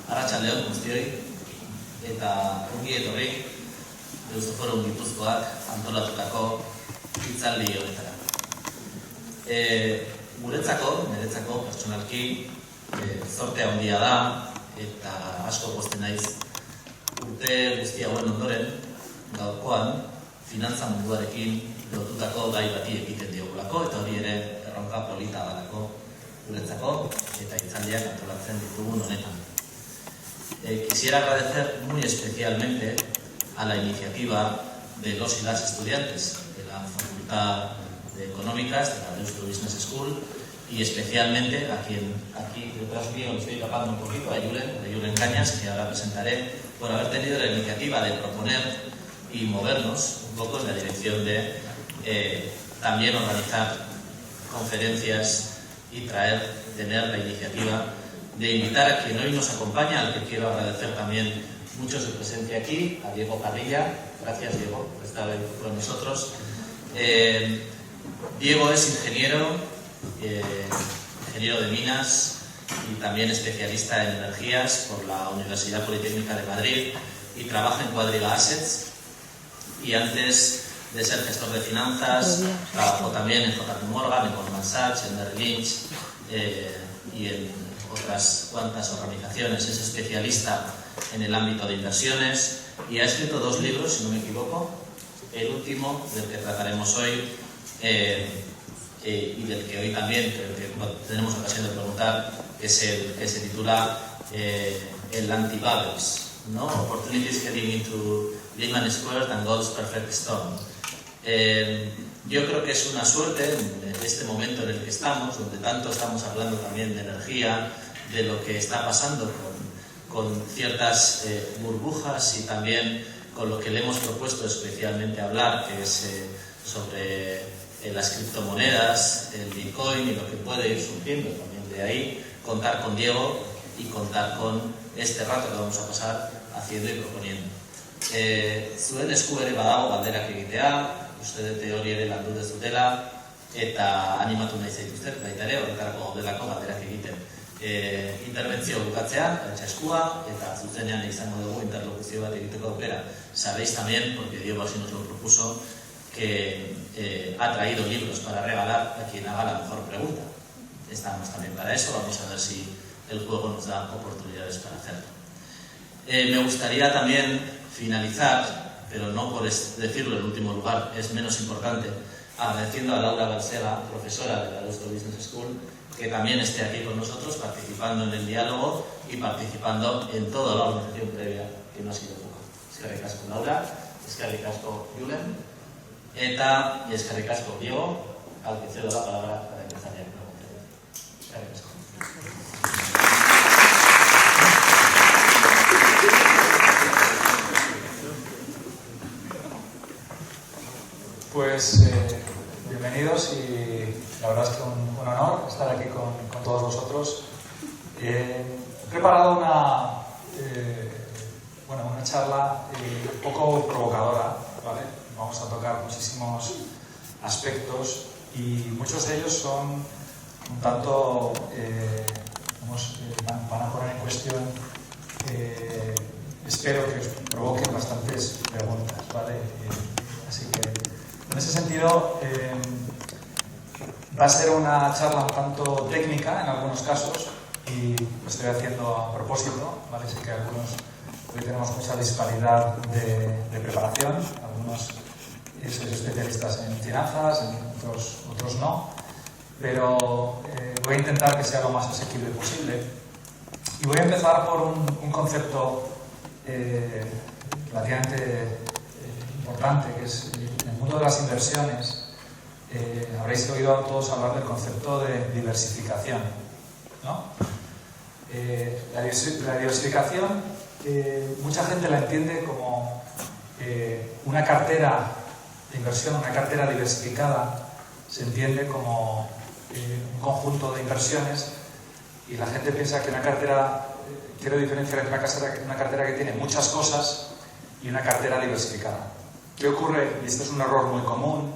Arratsaldeon guztioi eta ongi etorri Deusto Forum Gipuzkoak antolatutako hitzaldi honetara. Niretzako pertsonalki zorte handia da eta asko pozten naiz urte guzti hauen ondoren gaurkoan finantza munduarekin lotutako gai bati egiten diogulako eta hori ere erronka polita dalako guretzako eta hitzaldiak antolatzen ditugun honetan. Quisiera agradecer muy especialmente a la iniciativa de los y las estudiantes de la Facultad de Económicas de la Deusto Business School y especialmente a quien aquí detrás mío me estoy tapando un poquito, a Julen Cañas, que ahora presentaré, por haber tenido la iniciativa de proponer y movernos un poco en la dirección de también organizar conferencias y tener la iniciativa de invitar a quien hoy nos acompaña, al que quiero agradecer también mucho su presencia aquí, a Diego Parrilla. Gracias, Diego, por estar hoy con nosotros. Diego es ingeniero de minas y también especialista en energías por la Universidad Politécnica de Madrid y trabaja en Quadriga Assets. Y antes de ser gestor de finanzas, trabajó también en JP Morgan, en Goldman Sachs, en Merrill Lynch y en otras cuantas organizaciones. Es especialista en el ámbito de inversiones y ha escrito 2 libros, si no me equivoco. El último, del que trataremos hoy, y del que hoy también creo que tenemos ocasión de preguntar, es el que se titula El Anti-Bubbles, ¿no? Opportunities Heading into Lehman Squared and Gold's Perfect Storm. Yo creo que es una suerte en este momento en el que estamos, donde tanto estamos hablando también de energía, de lo que está pasando con ciertas burbujas y también con lo que le hemos propuesto especialmente hablar, que es sobre las criptomonedas, el Bitcoin y lo que puede ir surgiendo también de ahí. Contar con Diego y contar con este rato que vamos a pasar haciendo y proponiendo. Zuen esku ere badago galderak egitea, uste dute hori ere landu dezutela eta animatu nahi zaituztet, baita ere horretarako gaudelako galderak egiten. Interbentzio bukatzean, eskua eta zuzenean izango dugu interlokuzio bat egiteko aukera. Sabéis también, porque Diego así nos lo propuso, que ha traído libros para regalar a quien haga la mejor pregunta. Estamos también para eso, vamos a ver si el juego nos da oportunidades para hacerlo. Me gustaría también finalizar, pero no por decirlo en último lugar, es menos importante, agradeciendo a Laura Balsera, profesora de la Deusto Business School, que también esté aquí con nosotros, participando en el diálogo y participando en toda la organización previa, que no ha sido poco. Eskerrik asko Laura, eskerrik asko Julen, eta eskerrik asko Diego, al que cedo la palabra para empezar ya con la conferencia. Eskerrik asko. Pues bienvenidos y la verdad es que un honor estar aquí con todos vosotros. He preparado una charla un poco provocadora, ¿vale? Vamos a tocar muchísimos aspectos y muchos de ellos son un tanto, van a poner en cuestión, espero que os provoquen bastantes preguntas, ¿vale? Así que en ese sentido, va a ser una charla un tanto técnica en algunos casos y lo estoy haciendo a propósito, ¿vale? Sé que hoy tenemos mucha disparidad de preparación, algunos sois especialistas en finanzas, otros no, pero voy a intentar que sea lo más asequible posible y voy a empezar por un concepto relativamente importante, que es en el mundo de las inversiones. Habréis oído a todos hablar del concepto de diversificación, ¿no? La diversificación, mucha gente la entiende como una cartera de inversión, una cartera diversificada, se entiende como un conjunto de inversiones y la gente piensa que una cartera, quiero diferenciar entre una cartera que tiene muchas cosas y una cartera diversificada. ¿Qué ocurre? Y este es un error muy común.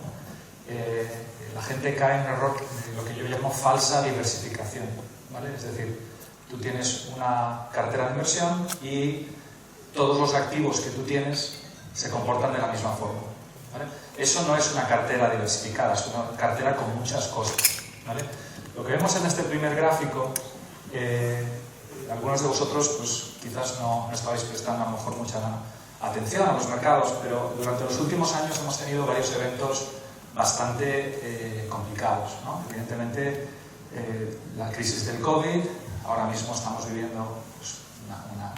La gente cae en un error de lo que yo llamo falsa diversificación, ¿vale? Es decir, tú tienes una cartera de inversión y todos los activos que tú tienes se comportan de la misma forma, ¿vale? Eso no es una cartera diversificada, es una cartera con muchas cosas, ¿vale? Lo que vemos en este primer gráfico, algunos de vosotros pues, quizás no estabais prestando a lo mejor mucha atención a los mercados, pero durante los últimos años hemos tenido varios eventos bastante complicados, ¿no? Evidentemente, la crisis del COVID, ahora mismo estamos viviendo pues,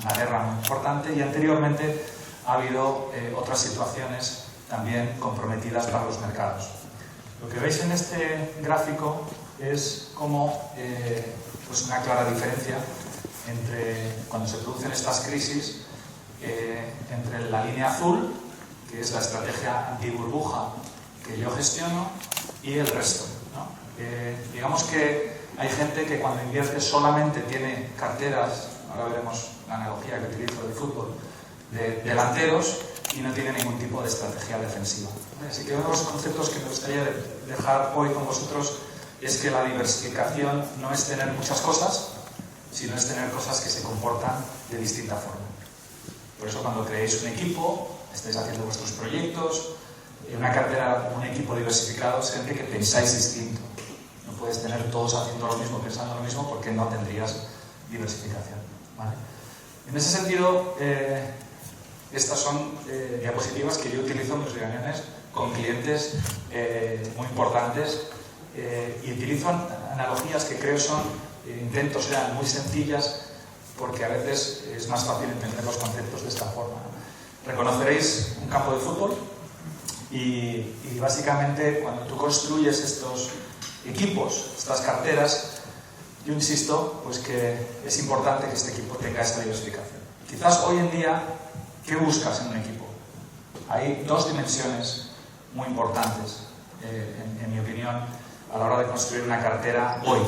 una guerra muy importante, y anteriormente ha habido otras situaciones también comprometidas para los mercados. Lo que veis en este gráfico es como pues una clara diferencia entre cuando se producen estas crisis, entre la línea azul, que es la estrategia antiburbuja que yo gestiono, y el resto, ¿no? Digamos que hay gente que cuando invierte solamente tiene carteras, ahora veremos la analogía que utilizo del fútbol, de delanteros, y no tiene ningún tipo de estrategia defensiva. Así que uno de los conceptos que me gustaría dejar hoy con vosotros es que la diversificación no es tener muchas cosas, sino es tener cosas que se comportan de distinta forma. Por eso cuando creéis un equipo, estáis haciendo vuestros proyectos, una cartera, un equipo diversificado, es gente que pensáis distinto. No puedes tener todos haciendo lo mismo, pensando lo mismo, porque no tendrías diversificación, ¿vale? En ese sentido, estas son diapositivas que yo utilizo en mis reuniones con clientes muy importantes, y utilizo analogías que creo intento sean muy sencillas, porque a veces es más fácil entender los conceptos de esta forma, ¿no? Reconoceréis un campo de fútbol y básicamente cuando tú construyes estos equipos, estas carteras, yo insisto pues que es importante que este equipo tenga esa diversificación. Quizás hoy en día, ¿qué buscas en un equipo? Hay dos dimensiones muy importantes, en mi opinión, a la hora de construir una cartera hoy,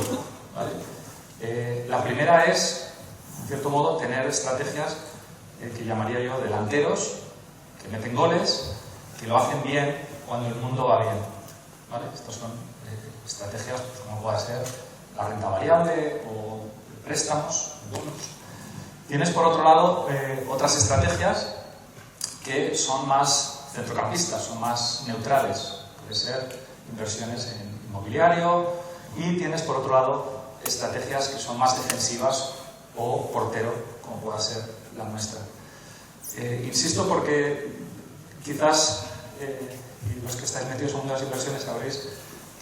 ¿vale? La primera es, en cierto modo, tener estrategias que llamaría yo delanteros, que meten goles, que lo hacen bien cuando el mundo va bien, ¿vale? Estas son estrategias pues, como puede ser la renta variable o préstamos, bonos. Tienes por otro lado otras estrategias que son más centrocampistas, son más neutrales, puede ser inversiones en inmobiliario, y tienes por otro lado estrategias que son más defensivas o portero, como pueda ser la nuestra. Insisto porque quizás y los que estáis metidos en el mundo de las inversiones sabréis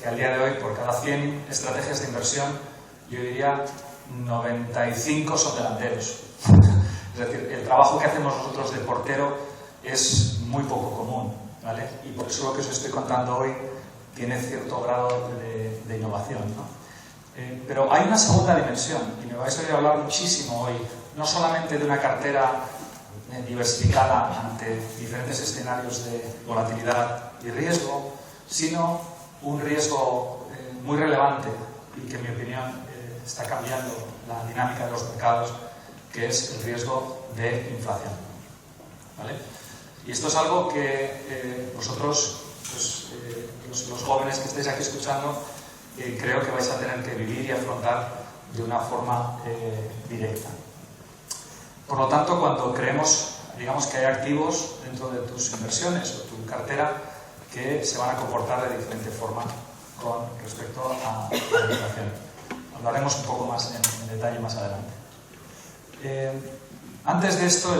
que al día de hoy por cada 100 estrategias de inversión yo diría 95 son delanteros. Es decir, el trabajo que hacemos nosotros de portero es muy poco común, ¿vale? Y por eso lo que os estoy contando hoy tiene cierto grado de innovación, ¿no? Pero hay una segunda dimensión, y me vais a oír hablar muchísimo hoy, no solamente de una cartera diversificada ante diferentes escenarios de volatilidad y riesgo, sino un riesgo muy relevante y que en mi opinión está cambiando la dinámica de los mercados, que es el riesgo de inflación, ¿vale? Y esto es algo que vosotros, pues, los jóvenes que estáis aquí escuchando, creo que vais a tener que vivir y afrontar de una forma directa. Por lo tanto, cuando creemos, digamos que hay activos dentro de tus inversiones o tu cartera que se van a comportar de diferente forma con respecto a la inflación. Hablaremos un poco más en detalle más adelante. Antes de esto,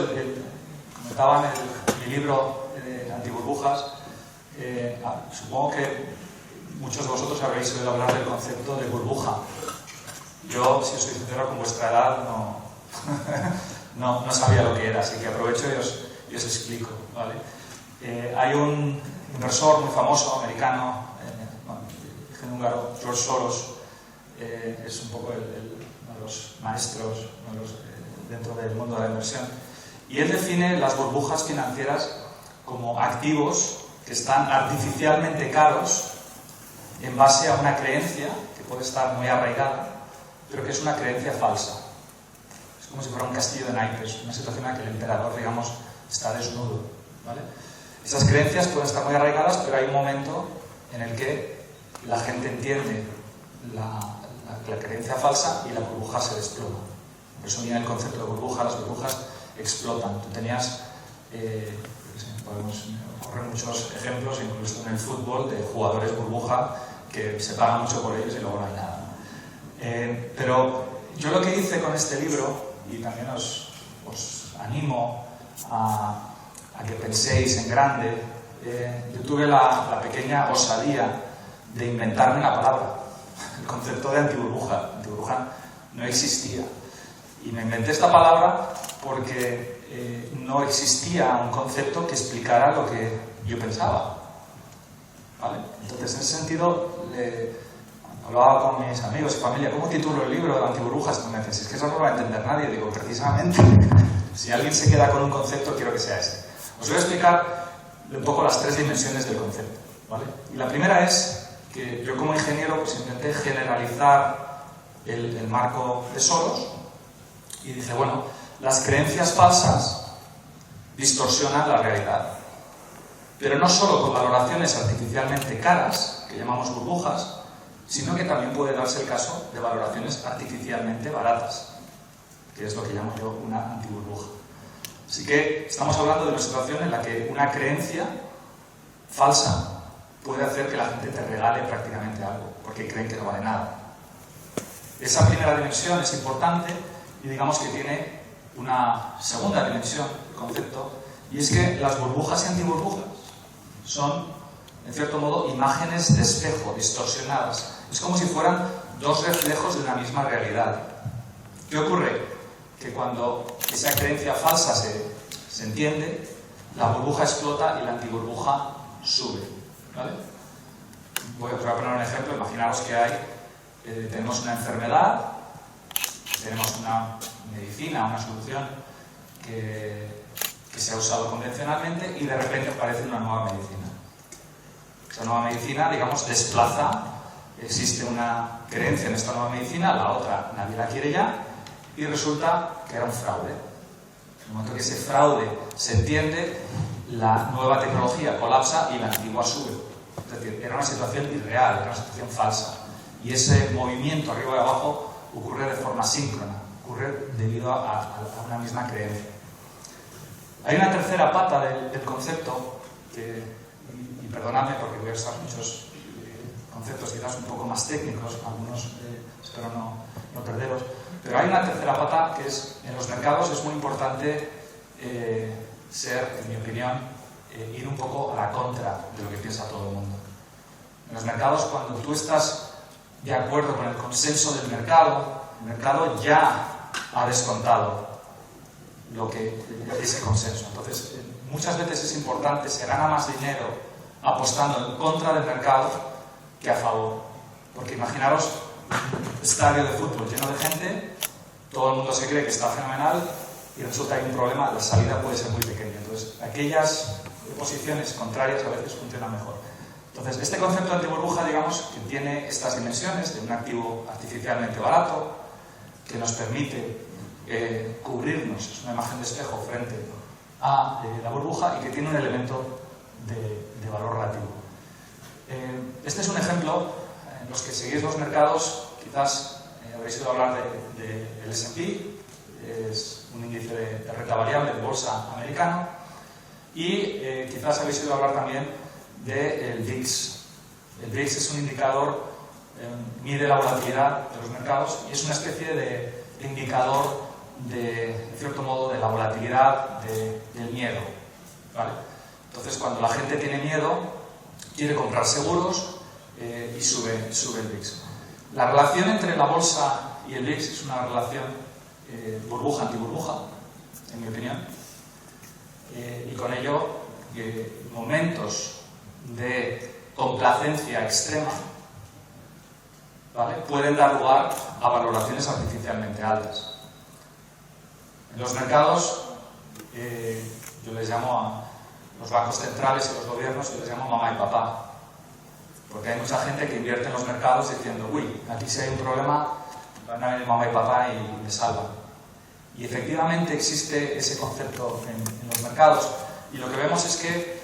comentaba en mi libro Antiburbujas, supongo que muchos de vosotros habréis oído hablar del concepto de burbuja. Yo, si os soy sincero, con vuestra edad no sabía lo que era, así que aprovecho y os explico, ¿vale? Hay un inversor muy famoso, americano, origen húngaro, George Soros, es un poco uno de los maestros dentro del mundo de la inversión, y él define las burbujas financieras como activos que están artificialmente caros en base a una creencia que puede estar muy arraigada, pero que es una creencia falsa. Es como si fuera un castillo de naipes, una situación en la que el emperador, digamos, está desnudo, ¿vale? Esas creencias pueden estar muy arraigadas, pero hay un momento en el que la gente entiende la creencia falsa y la burbuja se desploma. Por eso viene el concepto de burbuja, las burbujas explotan. Tú tenías, podemos correr muchos ejemplos, incluso en el fútbol, de jugadores burbuja que se paga mucho por ellos y luego no hay nada. Pero yo lo que hice con este libro, y también os animo a que penséis en grande, yo tuve la pequeña osadía de inventarme una palabra. El concepto de antiburbuja. Antiburbuja no existía. Y me inventé esta palabra porque no existía un concepto que explicara lo que yo pensaba. ¿Vale? Entonces, en ese sentido, cuando hablaba con mis amigos y familia, ¿cómo titulo el libro de antiburbujas? Me dicen, es que eso no lo va a entender nadie. Digo, precisamente, si alguien se queda con un concepto, quiero que sea ese. Os voy a explicar un poco las tres dimensiones del concepto. ¿Vale? Y la primera es que yo como ingeniero pues intenté generalizar el marco de Soros y dije, bueno, las creencias falsas distorsionan la realidad, pero no solo con valoraciones artificialmente caras, que llamamos burbujas, sino que también puede darse el caso de valoraciones artificialmente baratas, que es lo que llamo yo una antiburbuja. Así que estamos hablando de una situación en la que una creencia falsa puede hacer que la gente te regale prácticamente algo, porque creen que no vale nada. Esa primera dimensión es importante y digamos que tiene una segunda dimensión, el concepto, y es que las burbujas y antiburbujas son, en cierto modo, imágenes de espejo, distorsionadas. Es como si fueran dos reflejos de una misma realidad. ¿Qué ocurre? Que cuando esa creencia falsa se entiende, la burbuja explota y la antiburbuja sube. ¿Vale? Os voy a poner un ejemplo. Imaginaos que tenemos una enfermedad, tenemos una medicina, una solución que se ha usado convencionalmente y de repente aparece una nueva medicina. Esa nueva medicina, digamos, desplaza, existe una creencia en esta nueva medicina, la otra nadie la quiere ya y resulta que era un fraude. En el momento que ese fraude se entiende, la nueva tecnología colapsa y la antigua sube. Es decir, era una situación irreal, era una situación falsa. Y ese movimiento arriba y abajo ocurre de forma síncrona, ocurre debido a una misma creencia. Hay una tercera pata del concepto, y perdonadme porque voy a usar muchos conceptos quizás un poco más técnicos, algunos espero no perderos, pero hay una tercera pata que es, en los mercados es muy importante ser, en mi opinión, ir un poco a la contra de lo que piensa todo el mundo. En los mercados, cuando tú estás de acuerdo con el consenso del mercado, el mercado ya ha descontado ese consenso. Entonces, muchas veces es importante, se gana más dinero apostando en contra del mercado que a favor. Porque imaginaros un estadio de fútbol lleno de gente, todo el mundo se cree que está fenomenal y resulta que hay un problema, la salida puede ser muy pequeña. Entonces, aquellas posiciones contrarias a veces funcionan mejor. Entonces, este concepto de antiburbuja, digamos, que tiene estas dimensiones de un activo artificialmente barato, que nos permite cubrirnos, es una imagen de espejo frente a la burbuja y que tiene un elemento de valor relativo. Este es un ejemplo, en los que seguís los mercados, quizás habréis oído hablar del S&P, es un índice de renta variable de bolsa americano, y quizás habéis oído hablar también del VIX. El VIX es un indicador, mide la volatilidad de los mercados y es una especie de indicador en cierto modo, de la volatilidad del miedo. ¿Vale? Entonces, cuando la gente tiene miedo, quiere comprar seguros y sube el VIX. La relación entre la bolsa y el VIX es una relación burbuja-antiburbuja, en mi opinión. Y con ello, momentos de complacencia extrema, ¿vale?, pueden dar lugar a valoraciones artificialmente altas. En los mercados, yo les llamo a los bancos centrales y los gobiernos, yo les llamo mamá y papá. Porque hay mucha gente que invierte en los mercados diciendo, uy, aquí si hay un problema, van a venir mamá y papá y me salvan. Y efectivamente existe ese concepto en los mercados. Y lo que vemos es que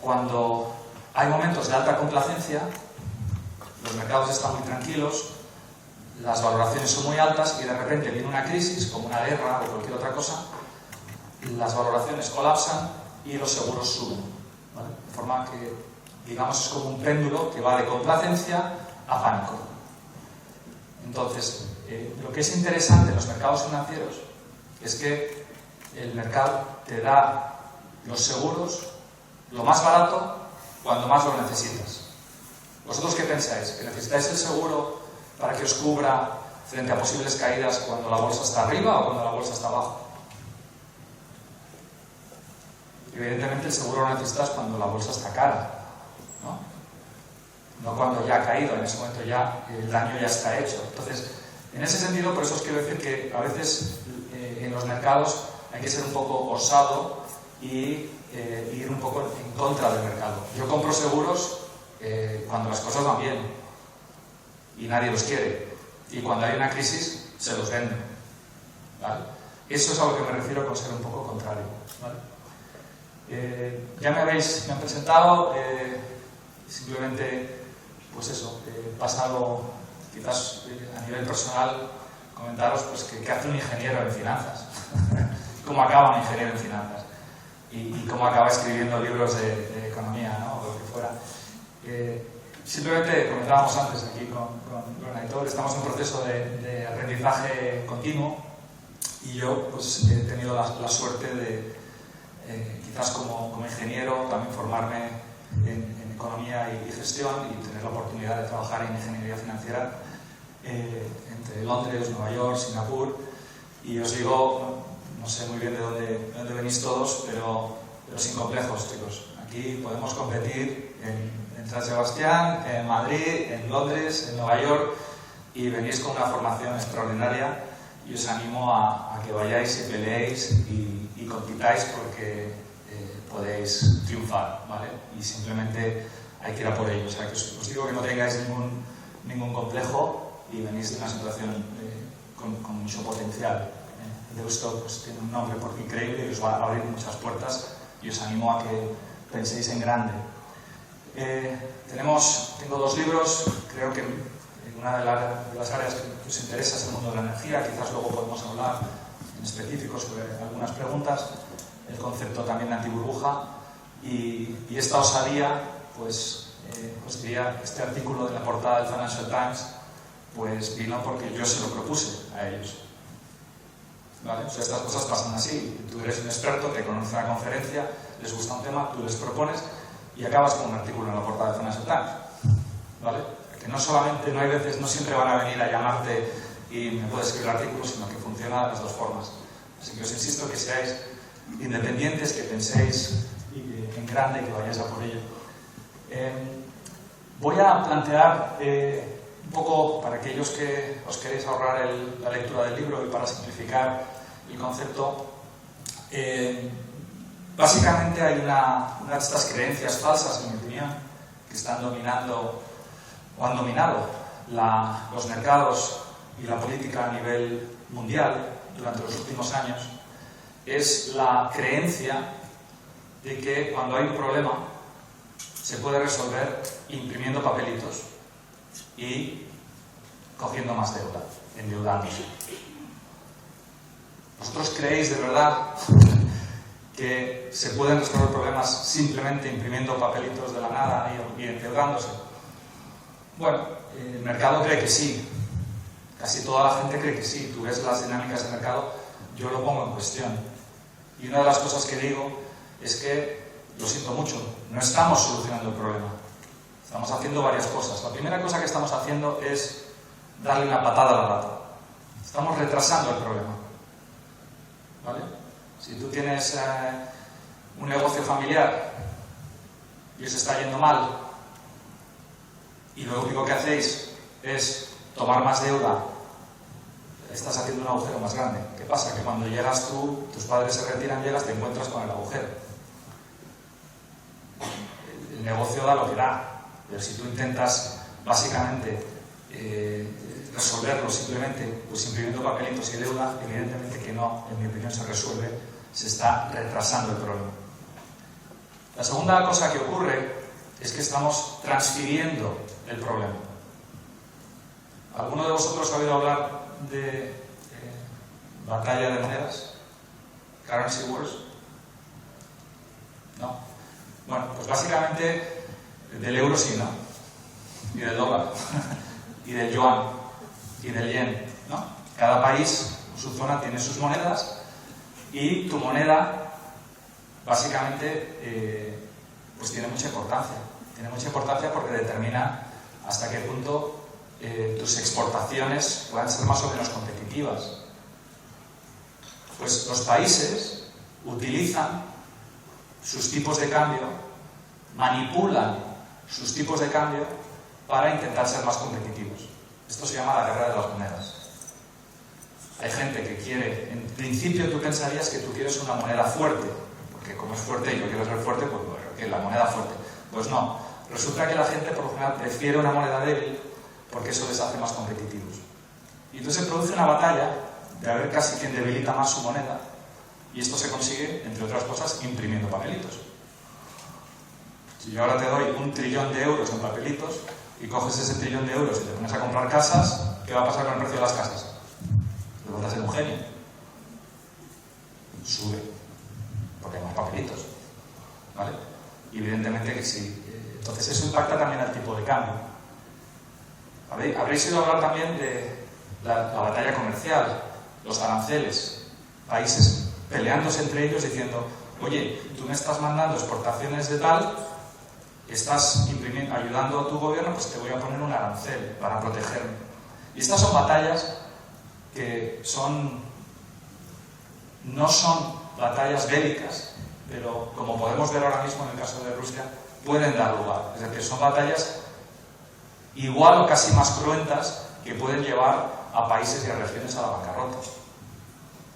cuando hay momentos de alta complacencia, los mercados están muy tranquilos, las valoraciones son muy altas y de repente viene una crisis, como una guerra o cualquier otra cosa, las valoraciones colapsan y los seguros suben, ¿vale? De forma que, digamos, es como un péndulo que va de complacencia a pánico. Entonces, lo que es interesante en los mercados financieros es que el mercado te da los seguros lo más barato cuando más lo necesitas. ¿Vosotros qué pensáis? ¿Que necesitáis el seguro para que os cubra frente a posibles caídas cuando la bolsa está arriba o cuando la bolsa está abajo? Evidentemente el seguro lo necesitas cuando la bolsa está cara, ¿no? No cuando ya ha caído, en ese momento ya el daño ya está hecho. Entonces, en ese sentido, por eso os quiero decir que a veces en los mercados hay que ser un poco osado y ir un poco en contra del mercado. Yo compro seguros cuando las cosas van bien y nadie los quiere, y cuando hay una crisis se los venden, ¿vale? Eso es a lo que me refiero con ser un poco contrario, ¿vale? Ya me han presentado, simplemente pues eso, he pasado quizás a nivel personal comentaros pues qué hace un ingeniero en finanzas cómo acaba un ingeniero en finanzas y cómo acaba escribiendo libros de economía, ¿no? O lo que fuera. Simplemente comentábamos antes aquí con Lorena y todo, estamos en un proceso de aprendizaje continuo y yo pues he tenido la suerte de quizás como ingeniero también formarme en economía y gestión y tener la oportunidad de trabajar en ingeniería financiera entre Londres, Nueva York, Singapur, y os digo, no sé muy bien de dónde venís todos, pero sin complejos, chicos. Aquí podemos competir en San Sebastián, en Madrid, en Londres, en Nueva York, y venís con una formación extraordinaria y os animo a que vayáis y peleéis y compitáis porque podéis triunfar, ¿vale? Y simplemente hay que ir a por ello. O sea, que os digo que no tengáis ningún complejo y venís de una situación con mucho potencial. Deusto pues tiene un nombre porque increíble y os va a abrir muchas puertas y os animo a que penséis en grande. Tengo 2 libros, creo que en una de las áreas que os interesa es el mundo de la energía, quizás luego podemos hablar en específico sobre algunas preguntas, el concepto también de antiburbuja y esta osadía, pues quería este artículo de la portada del Financial Times, pues vino porque yo se lo propuse a ellos. ¿Vale? O sea, estas cosas pasan así. Tú eres un experto, te conoces una conferencia, les gusta un tema, tú les propones y acabas con un artículo en la portada de Financial Times. ¿Vale? Que no hay veces, no siempre van a venir a llamarte y me puedes escribir artículos, sino que funciona de las dos formas. Así que os insisto que seáis independientes, que penséis en grande, que vayáis a por ello. Voy a plantear un poco, para aquellos que os queréis ahorrar la lectura del libro y para simplificar el concepto, básicamente hay una de estas creencias falsas, en mi opinión, que están dominando o han dominado los mercados y la política a nivel mundial durante los últimos años, es la creencia de que cuando hay un problema se puede resolver imprimiendo papelitos y cogiendo más deuda, endeudándose. ¿Vosotros creéis de verdad que se pueden resolver problemas simplemente imprimiendo papelitos de la nada y endeudándose? Bueno, el mercado cree que sí. Casi toda la gente cree que sí. Tú ves las dinámicas del mercado, yo lo pongo en cuestión. Y una de las cosas que digo es que, lo siento mucho, no estamos solucionando el problema. Estamos haciendo varias cosas. La primera cosa que estamos haciendo es darle una patada a la lata. Estamos retrasando el problema. ¿Vale? Si tú tienes un negocio familiar y os está yendo mal y lo único que hacéis es tomar más deuda, estás haciendo un agujero más grande. ¿Qué pasa? Que cuando llegas tú, tus padres se retiran, llegas, te encuentras con el agujero. El negocio da lo que da, pero si tú intentas básicamente resolverlo simplemente pues imprimiendo papelitos y deuda, evidentemente que no, en mi opinión se resuelve, se está retrasando el problema. La segunda cosa que ocurre es que estamos transfiriendo el problema. ¿Alguno de vosotros ha oído hablar de batalla de monedas? Currency Wars. ¿No? Bueno, pues básicamente del euro sí, ¿no? Y del dólar, y del yuan, y del yen, ¿no? Cada país, su zona, tiene sus monedas, y tu moneda, básicamente, pues tiene mucha importancia. Tiene mucha importancia porque determina hasta qué punto tus exportaciones puedan ser más o menos competitivas. Pues los países utilizan sus tipos de cambio, manipulan sus tipos de cambio para intentar ser más competitivos. Esto se llama la guerra de las monedas. Hay gente que quiere, en principio tú pensarías que tú quieres una moneda fuerte, porque como es fuerte y yo quiero ser fuerte, pues bueno, que la moneda fuerte. Pues no, resulta que la gente por lo general prefiere una moneda débil porque eso les hace más competitivos. Y entonces se produce una batalla de a ver casi quién debilita más su moneda, y esto se consigue, entre otras cosas, imprimiendo papelitos. Si yo ahora te doy 1 trillón de euros en papelitos y coges ese 1 trillón de euros y te pones a comprar casas, ¿qué va a pasar con el precio de las casas? Te vas a ser un genio. Sube, porque hay más papelitos, ¿vale? Y evidentemente que sí. Entonces eso impacta también al tipo de cambio. Habréis oído hablar también de la batalla comercial, los aranceles, países peleándose entre ellos diciendo, oye, tú me estás mandando exportaciones de tal, estás ayudando a tu gobierno, pues te voy a poner un arancel para protegerme. Y estas son batallas que no son batallas bélicas, pero como podemos ver ahora mismo en el caso de Rusia, pueden dar lugar. Es decir, son batallas igual o casi más cruentas que pueden llevar a países y a regiones a la bancarrota.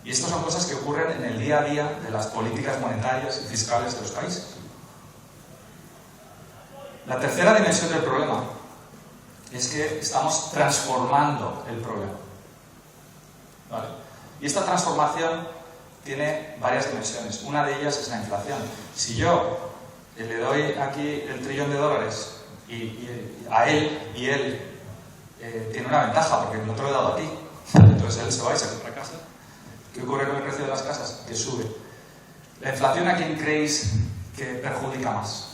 Y estas son cosas que ocurren en el día a día de las políticas monetarias y fiscales de los países. La tercera dimensión del problema es que estamos transformando el problema. ¿Vale? Y esta transformación tiene varias dimensiones. Una de ellas es la inflación. Si yo le doy aquí el $1 trillón y a él, y él tiene una ventaja porque no te lo he dado a ti, entonces él se va y se compra casa. ¿Qué ocurre con el precio de las casas? Que sube. La inflación, ¿a quién creéis que perjudica más?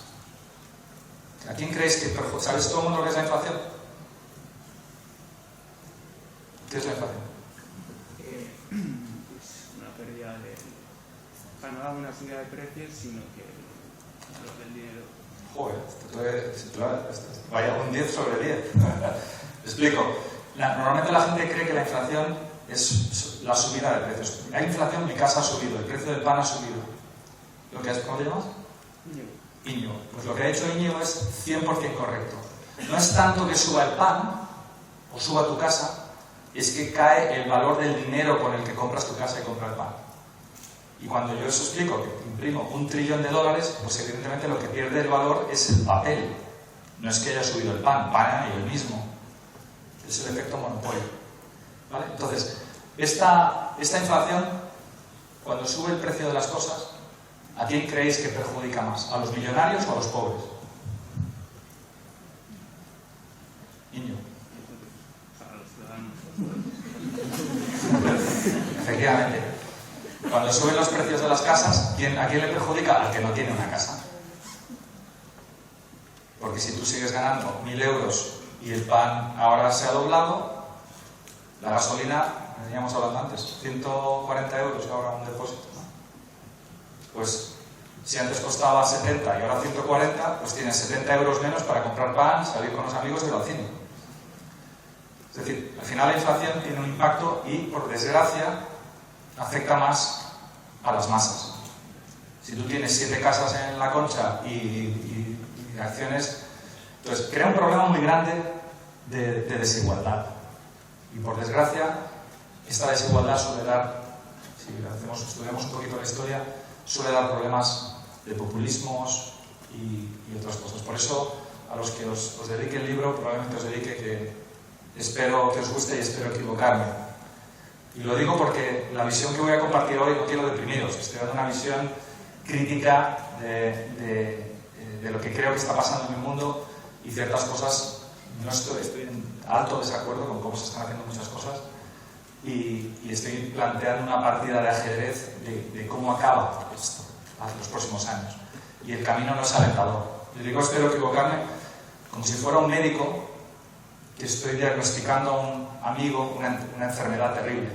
¿A quién creéis que perjudica? ¿Sabes todo el mundo qué es la inflación? ¿Qué es la inflación? Es una pérdida de... no da una subida de precios, sino que lo del dinero. Joder, vaya un 10 sobre 10. Explico. Normalmente la gente cree que la inflación es la subida de precios. Hay inflación, mi casa ha subido, el precio del pan ha subido. ¿Cómo te llamas? Íñigo. Pues lo que ha hecho Íñigo es 100% correcto. No es tanto que suba el pan o suba tu casa, es que cae el valor del dinero con el que compras tu casa y compras el pan. Y cuando yo os explico que imprimo $1 trillón, pues evidentemente lo que pierde el valor es el papel. No es que haya subido el pan ha ido el mismo. Es el efecto monopolio. ¿Vale? Entonces, esta inflación, cuando sube el precio de las cosas, ¿a quién creéis que perjudica más? ¿A los millonarios o a los pobres? Niño. A los ciudadanos. Efectivamente. Cuando suben los precios de las casas, ¿a quién le perjudica? Al que no tiene una casa. Porque si tú sigues ganando 1.000 euros y el pan ahora se ha doblado, la gasolina, veníamos hablando antes, 140 euros y ahora un depósito, ¿no? Pues si antes costaba 70 y ahora 140, pues tienes 70 euros menos para comprar pan, salir con los amigos y ir al cine. Es decir, al final la inflación tiene un impacto y, por desgracia, afecta más a las masas. Si tú tienes 7 casas en La Concha y acciones, entonces crea un problema muy grande de desigualdad. Y por desgracia, esta desigualdad suele dar, si estudiamos un poquito la historia, suele dar problemas de populismos y otras cosas. Por eso, a los que os dedique el libro, probablemente os dedique que espero que os guste y espero equivocarme. Y lo digo porque la visión que voy a compartir hoy no quiero deprimiros, estoy dando una visión crítica de lo que creo que está pasando en el mundo y ciertas cosas no estoy en alto desacuerdo con cómo se están haciendo muchas cosas y estoy planteando una partida de ajedrez de cómo acaba esto en los próximos años. Y el camino no es alentador. Yo digo, espero equivocarme, como si fuera un médico que estoy diagnosticando a un amigo una enfermedad terrible.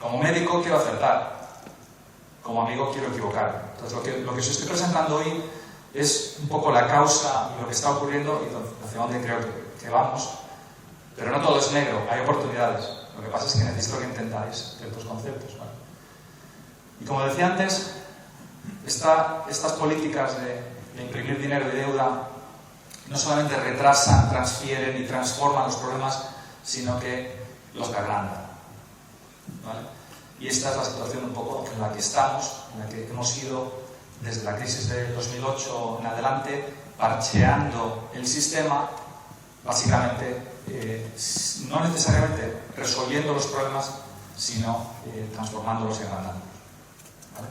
Como médico quiero acertar, como amigo quiero equivocarme. Entonces lo que os estoy presentando hoy es un poco la causa y lo que está ocurriendo y hacia dónde creo que vamos. Pero no todo es negro, hay oportunidades. Lo que pasa es que necesito que entendáis ciertos conceptos, ¿vale? Y como decía antes, estas políticas de imprimir dinero y deuda no solamente retrasan, transfieren y transforman los problemas, sino que los agrandan, ¿vale? Y esta es la situación un poco en la que estamos, en la que hemos ido desde la crisis del 2008 en adelante, parcheando el sistema, básicamente, no necesariamente resolviendo los problemas, sino transformándolos y agrandándolos, ¿vale?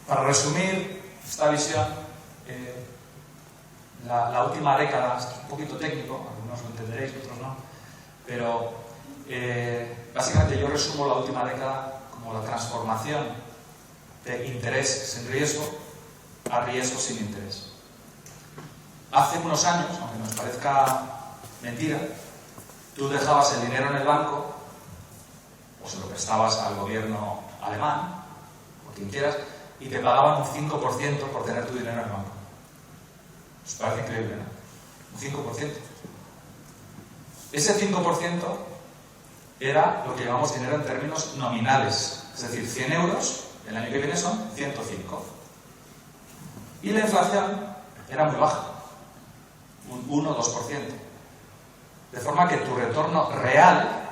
Para resumir esta visión, la última década, es un poquito técnico, algunos lo entenderéis, otros no, pero básicamente yo resumo la última década como la transformación de interés sin riesgo a riesgo sin interés. Hace unos años, aunque nos parezca mentira, tú dejabas el dinero en el banco o se lo prestabas al gobierno alemán o quien quieras y te pagaban un 5% por tener tu dinero en el banco. ¿Os parece increíble, no? Un 5%. Ese 5% era lo que llamamos dinero en términos nominales. Es decir, 100 euros, el año que viene son 105. Y la inflación era muy baja, un 1 o 2%. De forma que tu retorno real,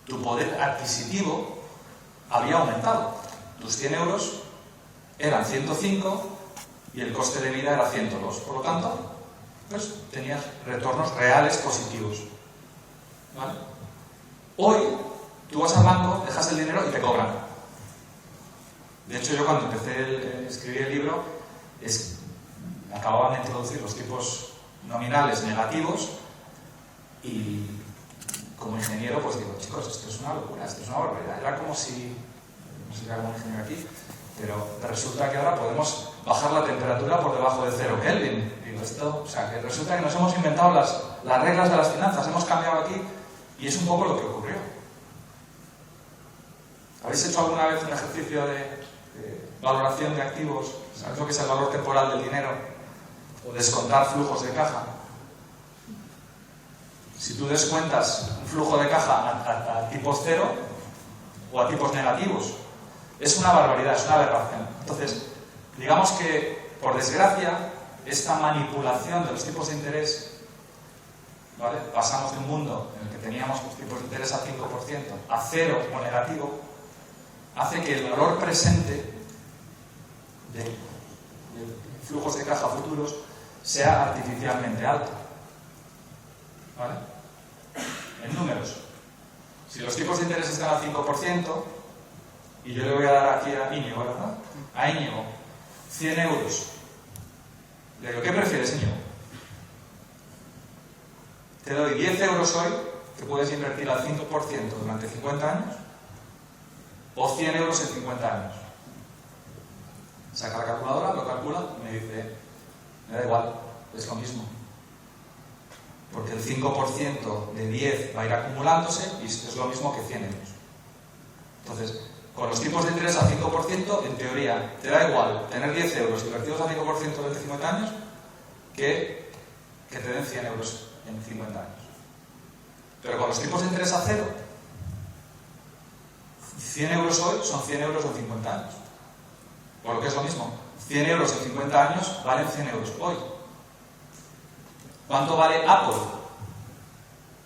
tu poder adquisitivo, había aumentado. Tus 100 euros eran 105 y el coste de vida era 102. Por lo tanto, pues tenías retornos reales positivos, ¿vale? Hoy, tú vas al banco, dejas el dinero y te cobran. De hecho, yo cuando empecé a escribir el libro, acababan de introducir los tipos nominales negativos y como ingeniero, pues digo, chicos, esto es una locura, esto es una barbaridad. Era como si, no sé si hay algún ingeniero aquí, pero resulta que ahora podemos bajar la temperatura por debajo de 0 Kelvin. Digo, esto, o sea, que resulta que nos hemos inventado las reglas de las finanzas, hemos cambiado aquí y es un poco lo que ocurrió. ¿Habéis hecho alguna vez un ejercicio de valoración de activos? ¿Sabéis lo que es el valor temporal del dinero? O descontar flujos de caja. Si tú descuentas un flujo de caja a tipos cero o a tipos negativos, es una barbaridad, es una aberración. Entonces, digamos que, por desgracia, esta manipulación de los tipos de interés, ¿vale? Pasamos de un mundo en el que teníamos los tipos de interés a 5% a 0 o negativo, hace que el valor presente de flujos de caja futuros sea artificialmente alto, ¿vale? En números, si los tipos de interés están al 5%, y yo le voy a dar aquí a Íñigo, ¿verdad? A Íñigo, 100 euros. Le digo, ¿qué prefieres, Íñigo? Te doy 10 euros hoy, que puedes invertir al 5% durante 50 años, o 100 euros en 50 años. Saca la calculadora, lo calcula y me dice, me da igual, es lo mismo. Porque el 5% de 10 va a ir acumulándose y es lo mismo que 100 euros. Entonces, con los tipos de interés al 5%, en teoría, te da igual tener 10 euros invertidos al 5% durante 50 años que te den 100 euros en 50 años. Pero con los tipos de interés a cero, 100 euros hoy son 100 euros en 50 años. Por lo que es lo mismo, 100 euros en 50 años valen 100 euros hoy. ¿Cuánto vale Apple?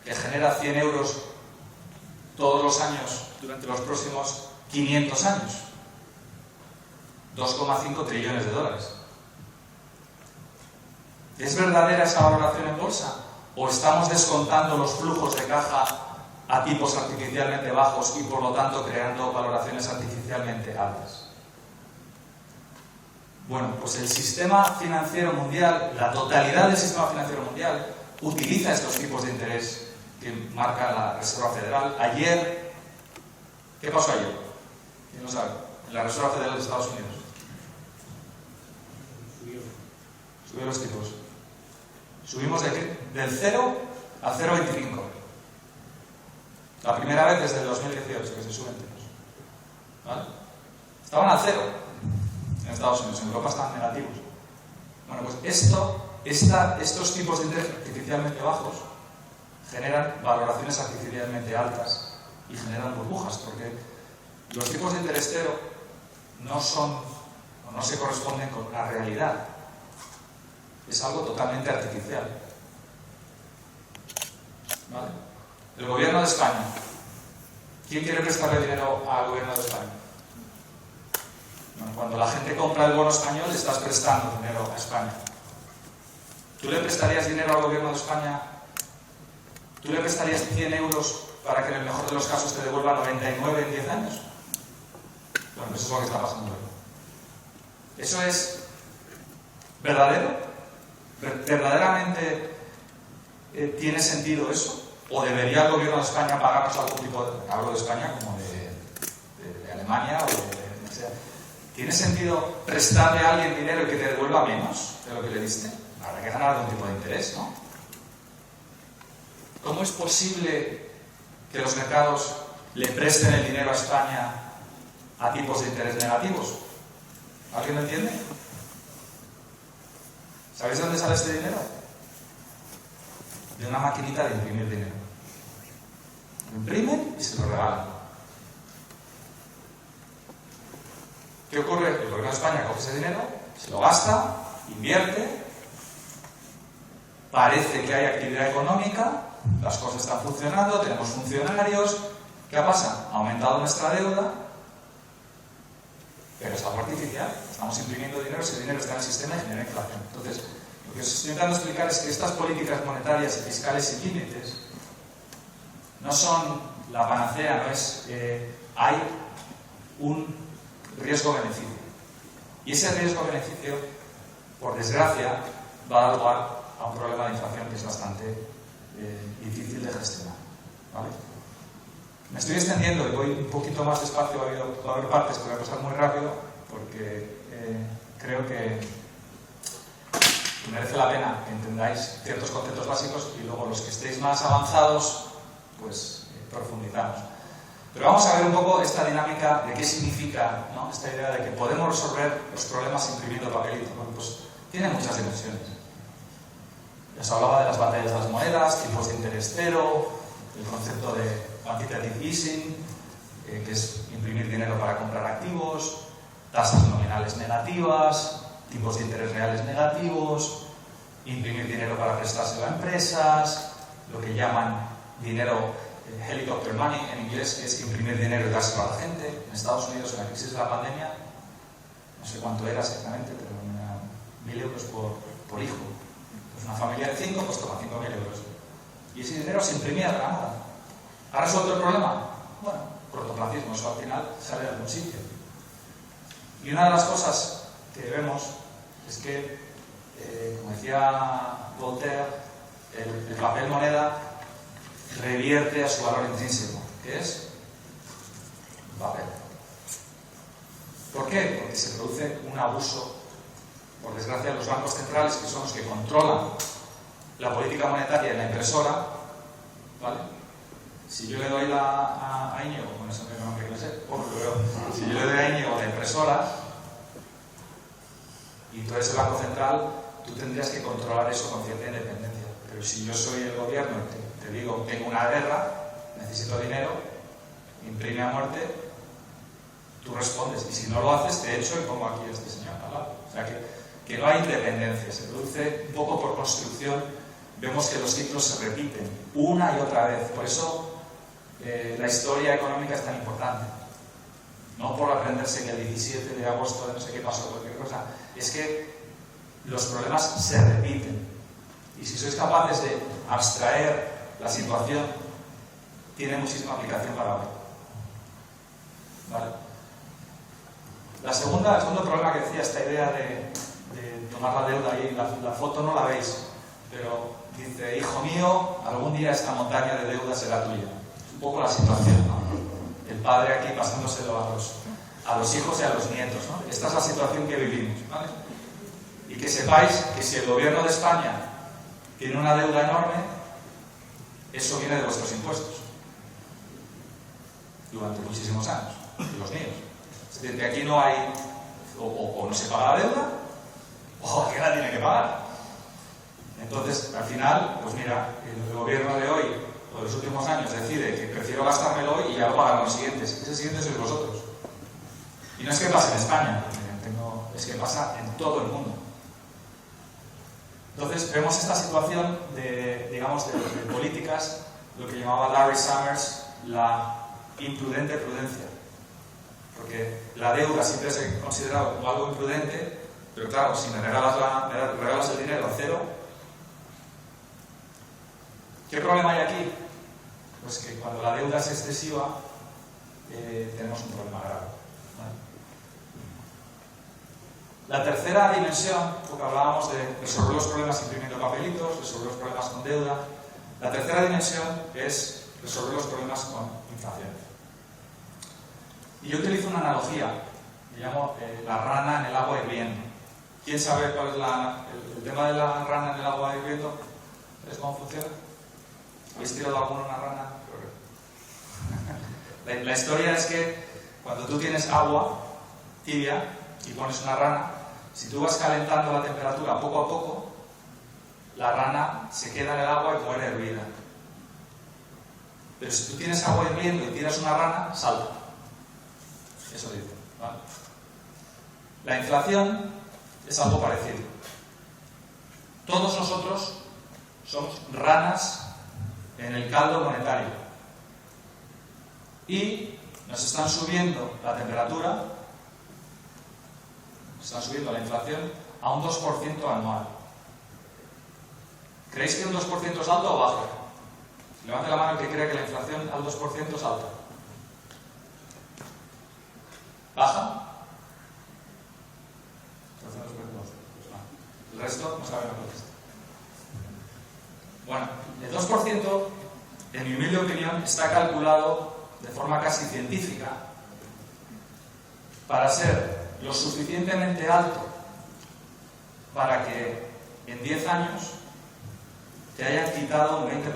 Que genera 100 euros todos los años durante los próximos 500 años. 2,5 trillones de dólares. ¿Es verdadera esa valoración en bolsa? ¿O estamos descontando los flujos de caja a tipos artificialmente bajos y por lo tanto creando valoraciones artificialmente altas? Bueno, pues el sistema financiero mundial, la totalidad del sistema financiero mundial, utiliza estos tipos de interés que marca la Reserva Federal. Ayer, ¿qué pasó ayer? ¿Quién lo sabe? En la Reserva Federal de Estados Unidos. Subió los tipos. Subimos del 0 a 0,25. La primera vez desde el 2018 que se suben tipos. ¿Vale? Estaban al 0 en Estados Unidos, en Europa están negativos. Bueno, pues estos tipos de interés artificialmente bajos generan valoraciones artificialmente altas y generan burbujas, porque los tipos de interés cero no se corresponden con la realidad. Es algo totalmente artificial. ¿Vale? El gobierno de España. ¿Quién quiere prestarle dinero al gobierno de España? Bueno, cuando la gente compra el bono español, le estás prestando dinero a España. ¿Tú le prestarías dinero al gobierno de España? ¿Tú le prestarías 100 euros para que en el mejor de los casos te devuelva 99 en 10 años? Bueno, eso es lo que está pasando hoy. ¿Eso es verdadero? ¿Verdaderamente tiene sentido eso? ¿O debería el gobierno de España pagarnos algún tipo de... Hablo de España como de Alemania o de... O sea, ¿tiene sentido prestarle a alguien dinero y que te devuelva menos de lo que le diste? Habrá que ganar algún tipo de interés, ¿no? ¿Cómo es posible que los mercados le presten el dinero a España a tipos de interés negativos? ¿Alguien lo entiende? ¿Sabéis de dónde sale este dinero? De una maquinita de imprimir dinero. Lo imprimen y se lo regalan. ¿Qué ocurre? El gobierno de España coge ese dinero, se lo gasta, invierte, parece que hay actividad económica, las cosas están funcionando, tenemos funcionarios. ¿Qué pasa? Ha aumentado nuestra deuda, pero es algo artificial. Estamos imprimiendo dinero, ese dinero está en el sistema y genera inflación. Entonces, lo que os estoy intentando explicar es que estas políticas monetarias y fiscales sin límites no son la panacea, no es... hay un riesgo-beneficio. Y ese riesgo-beneficio, por desgracia, va a dar lugar a un problema de inflación que es bastante difícil de gestionar. ¿Vale? Me estoy extendiendo y voy un poquito más despacio, va a haber partes que voy a pasar muy rápido porque creo que merece la pena que entendáis ciertos conceptos básicos y luego los que estéis más avanzados, pues profundizamos. Pero vamos a ver un poco esta dinámica de qué significa, ¿no? Esta idea de que podemos resolver los problemas imprimiendo papelito. Bueno, pues tiene muchas dimensiones. Ya os hablaba de las batallas de las monedas, tipos de interés cero, el concepto de quantitative easing, que es imprimir dinero para comprar activos, tasas nominales negativas, tipos de interés reales negativos, imprimir dinero para prestárselo a empresas, lo que llaman dinero helicopter money en inglés, que es imprimir dinero y dárselo a la gente. En Estados Unidos, en la crisis de la pandemia, no sé cuánto era exactamente, pero era 1.000 euros por hijo. Pues una familia de 5, pues toma 5.000 euros. Y ese dinero se imprimía de la nada. ¿Ha resuelto el problema? Bueno, cortoplacismo, eso al final sale de algún sitio. Y una de las cosas que vemos es que, como decía Voltaire, el papel moneda revierte a su valor intrínseco, que es el papel. ¿Por qué? Porque se produce un abuso, por desgracia, de los bancos centrales, que son los que controlan la política monetaria en la impresora, ¿vale? Si yo le doy a Íñigo, con ese nombre que no sé, si yo le doy a Íñigo la impresora y tú eres el banco central, tú tendrías que controlar eso con cierta independencia. Pero si yo soy el gobierno y te digo, tengo una guerra, necesito dinero, imprime a muerte, tú respondes. Y si no lo haces, te echo y pongo aquí a este señor al lado. O sea que no hay independencia, se produce un poco por construcción. Vemos que los ciclos se repiten una y otra vez. Por eso la historia económica es tan importante. No por aprenderse que el 17 de agosto de no sé qué pasó, cualquier cosa. Es que los problemas se repiten. Y si sois capaces de abstraer la situación, tiene muchísima aplicación para hoy. ¿Vale? El segundo problema que decía, esta idea de tomar la deuda, ahí la foto no la veis, pero dice, hijo mío, algún día esta montaña de deuda será tuya. Es un poco la situación, ¿no? El padre aquí pasándoselo a los hijos y a los nietos, ¿no? Esta es la situación que vivimos, ¿vale? Y que sepáis que si el gobierno de España tiene una deuda enorme, eso viene de vuestros impuestos durante muchísimos años, de los míos. Es decir, que aquí no hay, o no se paga la deuda, o alguien la tiene que pagar. Entonces, al final, pues mira, el gobierno de hoy, o de los últimos años, decide que prefiero gastármelo hoy y ya pagan los siguientes. Ese siguiente sois vosotros. Y no es que pase en España, es que pasa en todo el mundo. Entonces, vemos esta situación de, digamos, de políticas, lo que llamaba Larry Summers la imprudente prudencia. Porque la deuda siempre se ha considerado como algo imprudente, pero claro, si me regalas el dinero a cero, ¿qué problema hay aquí? Pues que cuando la deuda es excesiva, tenemos un problema grave. ¿Vale? La tercera dimensión, porque hablábamos de resolver los problemas imprimiendo papelitos, resolver los problemas con deuda, la tercera dimensión es resolver los problemas con inflación. Y yo utilizo una analogía, me llamo la rana en el agua hirviendo. ¿Quién sabe cuál es el tema de la rana en el agua hirviendo? ¿Sabéis cómo funciona? ¿Habéis tirado alguna una rana? La historia es que cuando tú tienes agua tibia y pones una rana, si tú vas calentando la temperatura poco a poco, la rana se queda en el agua y muere hervida. Pero si tú tienes agua hirviendo y tiras una rana, salta. Eso dice, ¿vale? La inflación es algo parecido. Todos nosotros somos ranas en el caldo monetario. Y nos están subiendo la temperatura, nos están subiendo la inflación a un 2% anual. ¿Creéis que un 2% es alto o bajo? Levante la mano el que cree que la inflación al 2% es alta. ¿Baja? El resto no sabe la contesta. Bueno, el 2%, en mi humilde opinión, está calculado de forma casi científica para ser lo suficientemente alto para que en 10 años te hayan quitado un 20%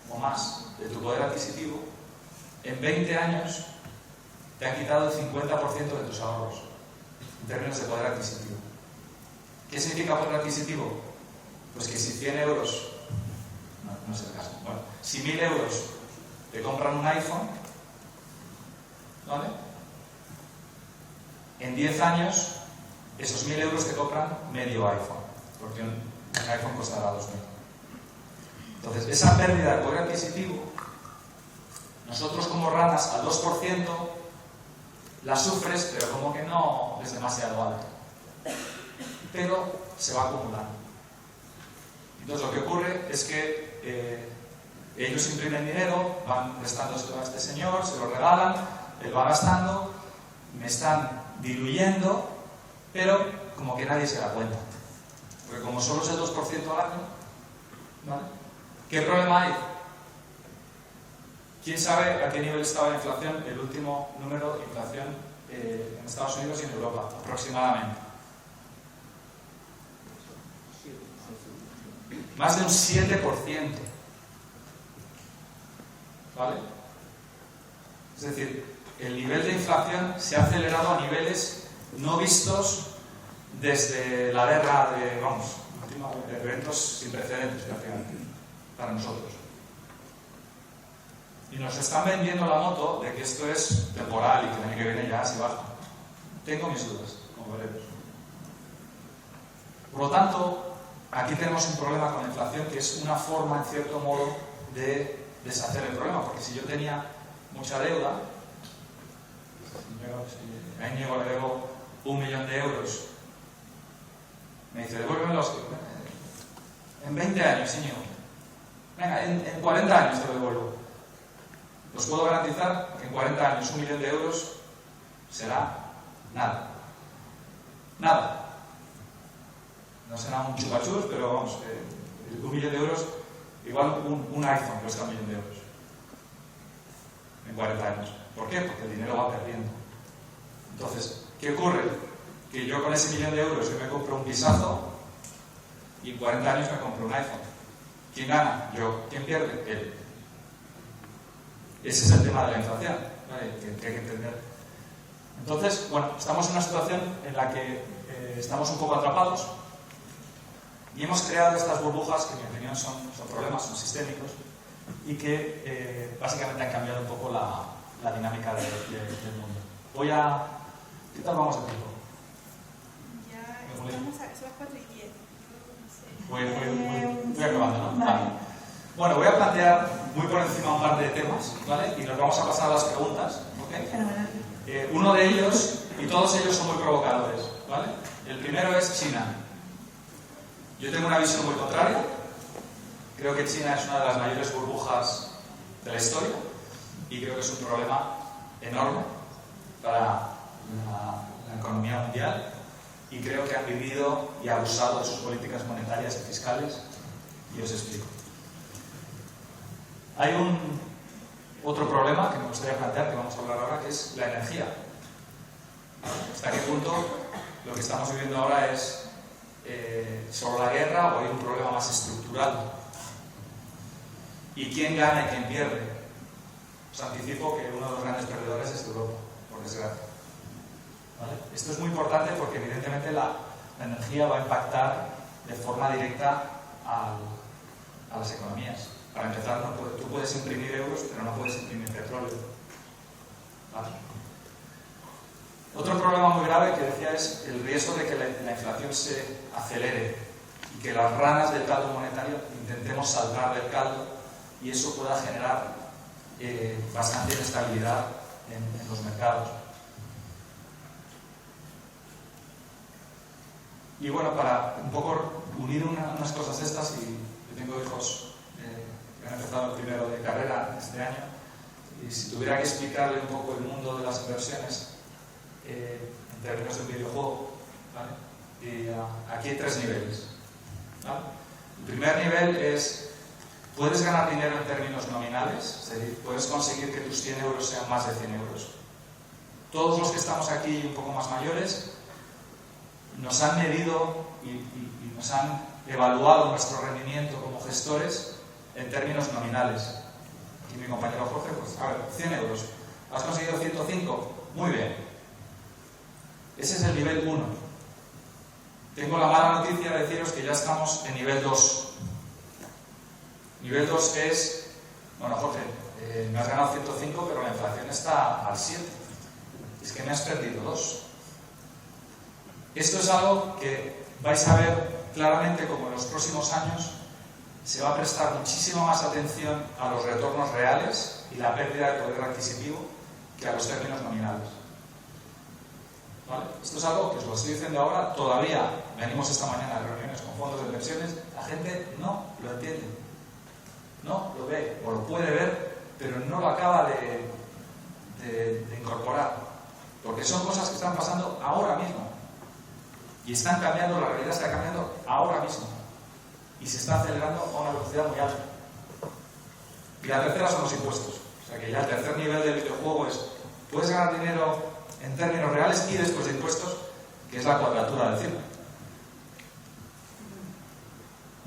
o más de tu poder adquisitivo, en 20 años te han quitado el 50% de tus ahorros en términos de poder adquisitivo. ¿Qué significa poder adquisitivo? Pues que si 100 euros, no es el caso, bueno, si 1000 euros te compran un iPhone, ¿vale? En 10 años, esos 1000 euros te compran medio iPhone, porque un iPhone costará 2000. Entonces, esa pérdida de poder adquisitivo, nosotros como ranas al 2% la sufres, pero como que no es demasiado alto. Pero se va acumulando. Entonces, lo que ocurre es que ellos imprimen dinero, van prestándoselo a este señor, se lo regalan, él va gastando, me están diluyendo, pero como que nadie se da cuenta. Porque como solo es el 2% al año, ¿vale? ¿Qué problema hay? ¿Quién sabe a qué nivel estaba la inflación? El último número de inflación en Estados Unidos y en Europa, aproximadamente. Más de un 7%. ¿Vale? Es decir, el nivel de inflación se ha acelerado a niveles no vistos desde la guerra de, de eventos sin precedentes prácticamente, para nosotros. Y nos están vendiendo la moto de que esto es temporal y que el año que viene ya se baja. Tengo mis dudas, como veremos. Por lo tanto, aquí tenemos un problema con la inflación que es una forma, en cierto modo, de deshacer el problema. Porque si yo tenía mucha deuda, a Íñigo le debo 1 millón de euros, me dice, devuélvemelos en 20 años, Íñigo. Venga, en 40 años te lo devuelvo. Os puedo garantizar que en 40 años 1 millón de euros será Nada. Nada. No será un chupachus, pero vamos, 1 millón de euros, igual un iPhone cuesta 1 millón de euros en 40 años. ¿Por qué? Porque el dinero va perdiendo. Entonces, ¿qué ocurre? Que yo con ese 1 millón de euros yo me compro un pisazo y en 40 años me compro un iPhone. ¿Quién gana? Yo. ¿Quién pierde? Él. Ese es el tema de la inflación, ¿vale? que hay que entender. Entonces, bueno, estamos en una situación en la que estamos un poco atrapados y hemos creado estas burbujas que en mi opinión son problemas, son sistémicos y que básicamente han cambiado un poco la dinámica del mundo. ¿Qué tal vamos de tiempo? Ya estamos a las 4:10. Voy acabando, ¿no? Vale. Bueno, voy a plantear muy por encima un par de temas, ¿vale? Y nos vamos a pasar a las preguntas, ¿ok? Uno de ellos, y todos ellos son muy provocadores, ¿vale? El primero es China. Yo tengo una visión muy contraria. Creo que China es una de las mayores burbujas de la historia y creo que es un problema enorme para la economía mundial y creo que han vivido y abusado de sus políticas monetarias y fiscales y os explico. Hay otro problema que me gustaría plantear, que vamos a hablar ahora, que es la energía. ¿Hasta qué punto lo que estamos viviendo ahora es solo la guerra o hay un problema más estructural? ¿Y quién gana y quién pierde? Os anticipo que uno de los grandes perdedores es Europa, por desgracia. ¿Vale? Esto es muy importante porque evidentemente la energía va a impactar de forma directa a las economías. Para empezar, tú puedes imprimir euros, pero no puedes imprimir petróleo. ¿Vale? Otro problema muy grave que decía es el riesgo de que la inflación se acelere y que las ranas del caldo monetario intentemos saltar del caldo y eso pueda generar bastante inestabilidad en los mercados. Y bueno, para un poco unir unas cosas estas, y yo tengo hijos que han empezado el primero de carrera este año, y si tuviera que explicarle un poco el mundo de las inversiones en términos de un videojuego, ¿vale? Y aquí hay 3 niveles, ¿vale? El primer nivel es: puedes ganar dinero en términos nominales, es decir, puedes conseguir que tus 100 euros sean más de 100 euros. Todos los que estamos aquí un poco más mayores nos han medido y nos han evaluado nuestro rendimiento como gestores en términos nominales. Aquí mi compañero Jorge, pues, a ver, 100 euros. ¿Has conseguido 105? Muy bien. Ese es el nivel 1. Tengo la mala noticia de deciros que ya estamos en nivel 2. Nivel 2 es, bueno, Jorge, me has ganado 105, pero la inflación está al 7. Es que me has perdido 2. Esto es algo que vais a ver claramente como en los próximos años se va a prestar muchísima más atención a los retornos reales y la pérdida de poder adquisitivo que a los términos nominales. ¿Vale? Esto es algo que os lo estoy diciendo ahora, todavía venimos esta mañana a reuniones con fondos de inversiones, la gente no lo entiende, no lo ve, o lo puede ver, pero no lo acaba de incorporar, porque son cosas que están pasando ahora mismo. Y están cambiando, la realidad está cambiando ahora mismo. Y se está acelerando a una velocidad muy alta. Y la tercera son los impuestos. O sea que ya el tercer nivel del videojuego es: puedes ganar dinero en términos reales y después de impuestos, que es la cuadratura del círculo.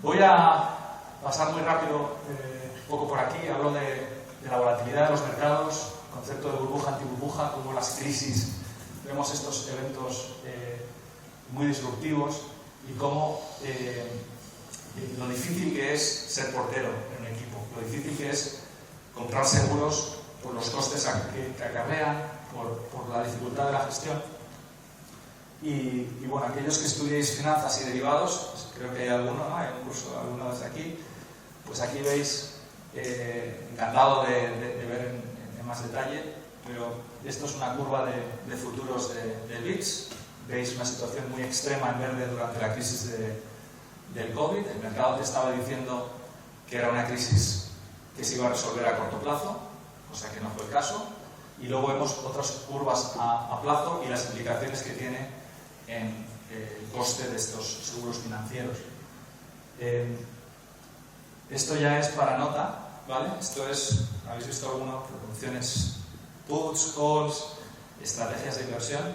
Voy a pasar muy rápido un poco por aquí. Hablo de la volatilidad de los mercados, concepto de burbuja, antiburbuja, como las crisis. Vemos estos eventos muy disruptivos y cómo lo difícil que es ser portero en un equipo, lo difícil que es comprar seguros por los costes que acarrean, por la dificultad de la gestión. Y bueno, aquellos que estudiéis finanzas y derivados, pues creo que hay alguno, ¿no? Hay un curso alguna vez aquí, pues aquí veis, encantado de ver en más detalle, pero esto es una curva de futuros del VIX. Veis una situación muy extrema en verde durante la crisis del COVID. El mercado te estaba diciendo que era una crisis que se iba a resolver a corto plazo, cosa que no fue el caso. y luego vemos otras curvas a plazo y las implicaciones que tiene en el coste de estos seguros financieros. Esto ya es para nota, ¿vale? Esto es, ¿habéis visto alguno? Opciones puts, calls, estrategias de inversión.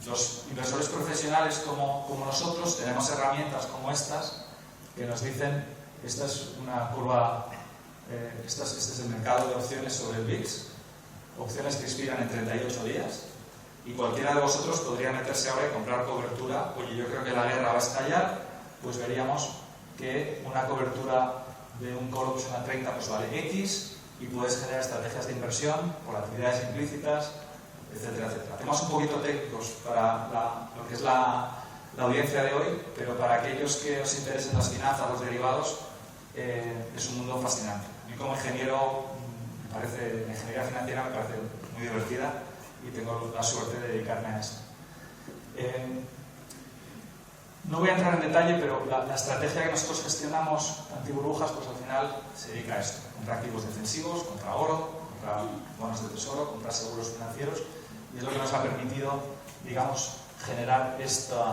Los inversores profesionales como nosotros tenemos herramientas como estas que nos dicen, esta es una curva, este es el mercado de opciones sobre el VIX, opciones que expiran en 38 días, y cualquiera de vosotros podría meterse ahora y comprar cobertura. Oye, yo creo que la guerra va a estallar, pues veríamos que una cobertura de un call option a 30 pues vale X, y puedes generar estrategias de inversión por actividades implícitas, etcétera, etcétera. Temas un poquito técnicos para lo que es la audiencia de hoy, pero para aquellos que os interesen las finanzas, los derivados, es un mundo fascinante. A mí como ingeniero, la ingeniería financiera me parece muy divertida y tengo la suerte de dedicarme a esto. No voy a entrar en detalle, pero la estrategia que nosotros gestionamos antiburbujas, pues al final se dedica a esto: comprar activos defensivos, comprar oro, comprar bonos de tesoro, comprar seguros financieros, y es lo que nos ha permitido, digamos, generar estos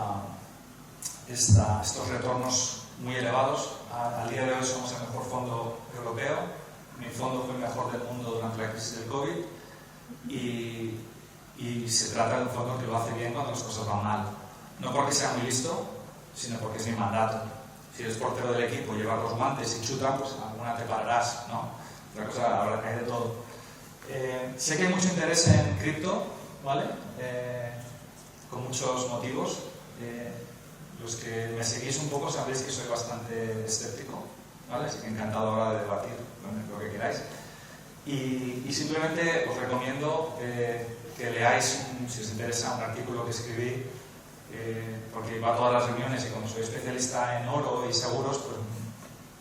retornos muy elevados. Al día de hoy somos el mejor fondo europeo, mi fondo fue el mejor del mundo durante la crisis del COVID, y se trata de un fondo que lo hace bien cuando las cosas van mal. No porque sea muy listo, sino porque es mi mandato. Si eres portero del equipo, llevas los guantes y chutan, pues alguna te pararás, ¿no? Otra cosa, habrá que hay de todo. Sé que hay mucho interés en cripto, ¿vale? Con muchos motivos. Los que me seguís un poco sabéis que soy bastante escéptico, ¿vale? Así que encantado ahora de debatir lo que queráis. Y simplemente os recomiendo que leáis, si os interesa, un artículo que escribí, porque iba a todas las reuniones, y como soy especialista en oro y seguros, pues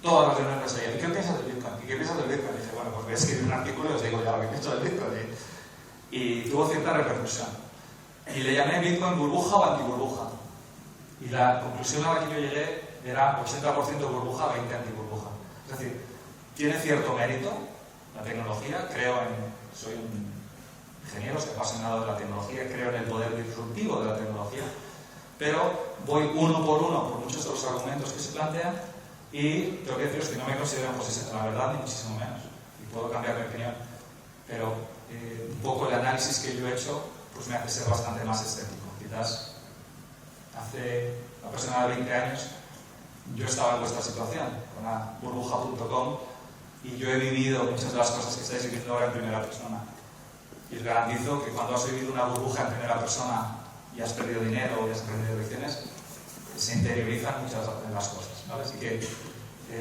todas las reuniones las leía. ¿Y qué piensas del Bitcoin? ¿Y qué piensas del Bitcoin? Y dije, bueno, pues voy a escribir un artículo y os digo ya lo que pienso del Bitcoin. Y tuvo cierta repercusión. Y le llamé Bitcoin burbuja o antiburbuja. Y la conclusión a la que yo llegué era 80% burbuja, 20% antiburbuja. Es decir, tiene cierto mérito la tecnología, soy un ingeniero, estoy apasionado de la tecnología, creo en el poder disruptivo de la tecnología, pero voy uno por muchos de los argumentos que se plantean, y tengo que deciros que no me considero un posesor de la verdad, ni muchísimo menos, y puedo cambiar mi opinión, pero un poco el análisis que yo he hecho pues me hace ser bastante más escéptico. Quizás hace aproximadamente 20 años yo estaba en vuestra situación, con la burbuja.com, y yo he vivido muchas de las cosas que estáis viviendo ahora en primera persona. Y os garantizo que cuando has vivido una burbuja en primera persona y has perdido dinero y has aprendido lecciones, se interiorizan muchas de las cosas, ¿vale? Así que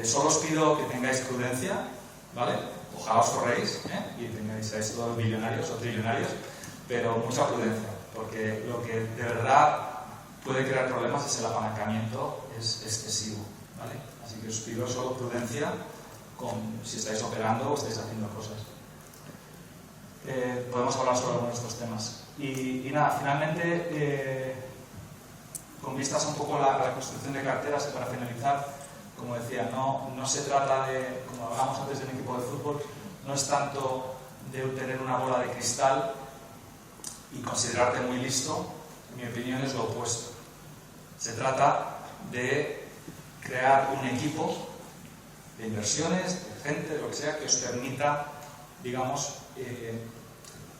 solo os pido que tengáis prudencia, ¿vale? Ojalá os corréis, y seáis todos billonarios o trillonarios, pero mucha prudencia, porque lo que de verdad puede crear problemas es el apalancamiento, es excesivo, ¿vale? Así que os pido solo prudencia si estáis operando o estáis haciendo cosas. Podemos hablar sobre algunos de estos temas. Y nada, finalmente, con vistas un poco a la construcción de carteras, para finalizar, como decía, no se trata de, como hablábamos antes del equipo de fútbol, no es tanto de tener una bola de cristal y considerarte muy listo. En mi opinión es lo opuesto. Se trata de crear un equipo de inversiones, de gente, de lo que sea, que os permita, digamos,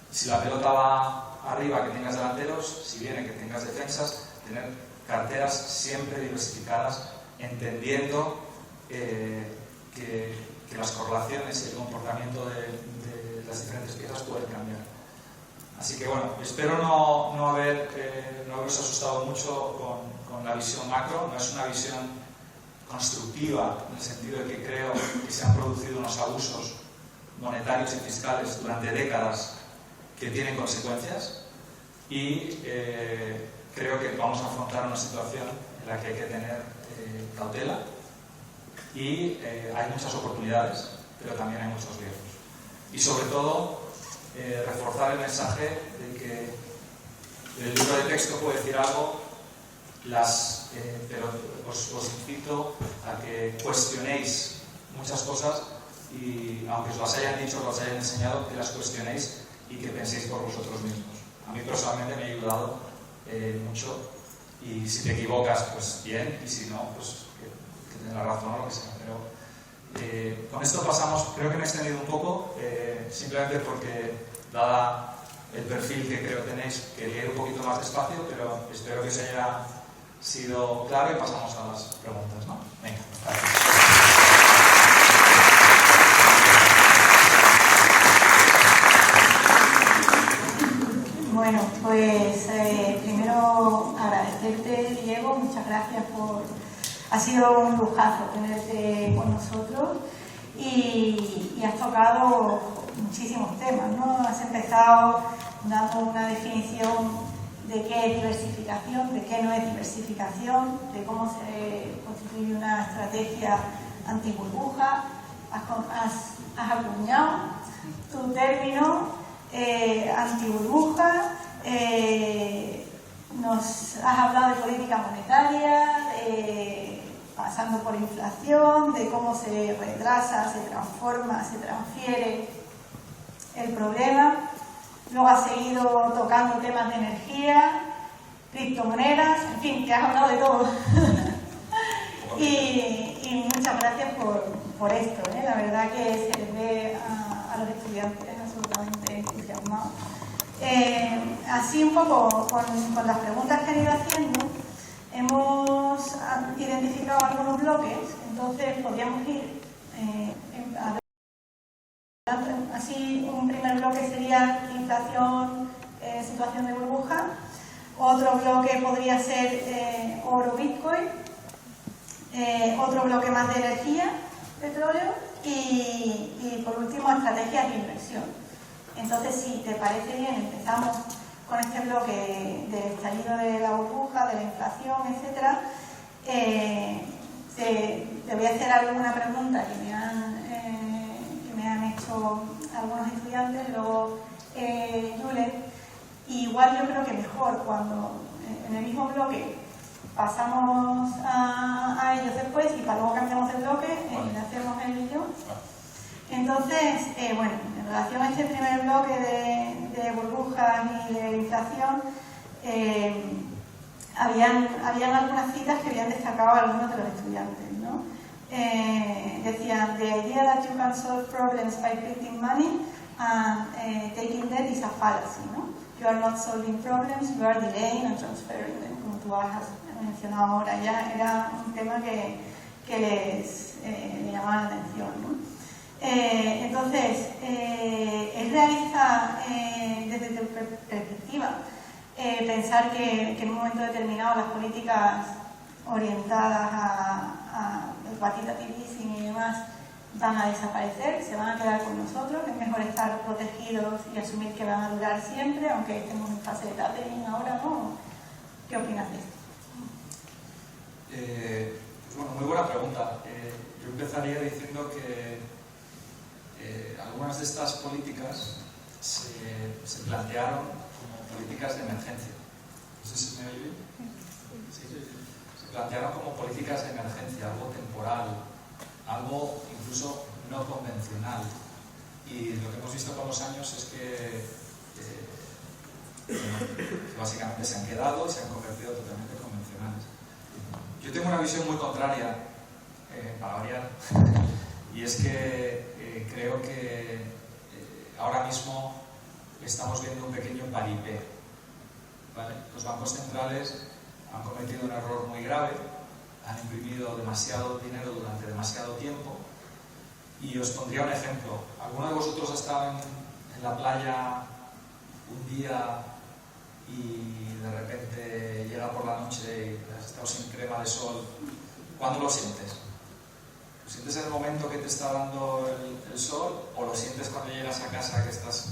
si la pelota va arriba, que tengas delanteros, si viene, que tengas defensas, tener carteras siempre diversificadas, entendiendo que las correlaciones y el comportamiento de las diferentes piezas pueden cambiar. Así que bueno, espero no haberos asustado mucho con la visión macro. No es una visión constructiva, en el sentido de que creo que se han producido unos abusos monetarios y fiscales durante décadas que tienen consecuencias, y creo que vamos a afrontar una situación en la que hay que tener cautela, y hay muchas oportunidades, pero también hay muchos riesgos. Y sobre todo, reforzar el mensaje de que el libro de texto puede decir algo, pero os invito a que cuestionéis muchas cosas, y aunque os las hayan dicho, os las hayan enseñado, que las cuestionéis y que penséis por vosotros mismos. A mí personalmente me ha ayudado mucho, y si te equivocas, pues bien, y si no, pues que tendrás razón o lo que sea. Pero con esto pasamos, creo que me he extendido un poco, simplemente porque, dada el perfil que creo tenéis, quería ir un poquito más despacio, pero espero que os haya sido claro y pasamos a las preguntas, ¿no? Venga, gracias. Bueno, pues primero agradecerte, Diego, muchas gracias por... Ha sido un lujazo tenerte con nosotros y has tocado muchísimos temas, ¿no? Has empezado dando una definición de qué es diversificación, de qué no es diversificación, de cómo se constituye una estrategia anti-burbuja. Has acuñado tu término anti-burbuja, nos has hablado de política monetaria, pasando por inflación, de cómo se retrasa, se transforma, se transfiere el problema. Luego has seguido tocando temas de energía, criptomonedas, en fin, que has hablado de todo. y muchas gracias por esto, ¿eh? La verdad que se les ve a los estudiantes absolutamente entusiasmados. Así un poco con las preguntas que han ido haciendo, hemos identificado algunos bloques, entonces podríamos ir así. Un primer bloque sería inflación, situación de burbuja. Otro bloque podría ser oro, Bitcoin. Otro bloque más de energía, petróleo. Y por último, estrategias de inversión. Entonces, si te parece bien, empezamos con este bloque del estallido de la burbuja, de la inflación, etc. Te voy a hacer alguna pregunta que me han hecho algunos estudiantes, luego Julen. Igual yo creo que mejor cuando en el mismo bloque pasamos a ellos después y para luego cambiamos el bloque y le hacemos él y yo. Entonces, bueno, en relación a este primer bloque de burbujas y de inflación, habían algunas citas que habían destacado algunos de los estudiantes, ¿no? Decían, the idea that you can solve problems by printing money and taking debt is a fallacy, ¿no? You are not solving problems, you are delaying and transferring them, como tú has mencionado ahora. Ya era un tema que les llamaba la atención, ¿no? Entonces, ¿es realista desde tu perspectiva pensar que en un momento determinado las políticas orientadas al quantitative easing y demás van a desaparecer, se van a quedar con nosotros? ¿Es mejor estar protegidos y asumir que van a durar siempre, aunque estemos en fase de tapering ahora, ¿no? ¿Qué opinas de esto? Pues bueno, muy buena pregunta. Yo empezaría diciendo que algunas de estas políticas se plantearon como políticas de emergencia. No sé si me oye bien. Sí. Se plantearon como políticas de emergencia, algo temporal, algo incluso no convencional. Y lo que hemos visto con los años es que básicamente se han quedado y se han convertido totalmente convencionales. Yo tengo una visión muy contraria, para variar, y es que creo que ahora mismo estamos viendo un pequeño paripé, ¿vale? Los bancos centrales han cometido un error muy grave, han imprimido demasiado dinero durante demasiado tiempo, y os pondría un ejemplo. ¿Alguno de vosotros ha estado en la playa un día y de repente llega por la noche y has estado sin crema de sol? ¿Cuándo lo sientes? ¿Lo sientes en el momento que te está dando el sol o lo sientes cuando llegas a casa que estás...?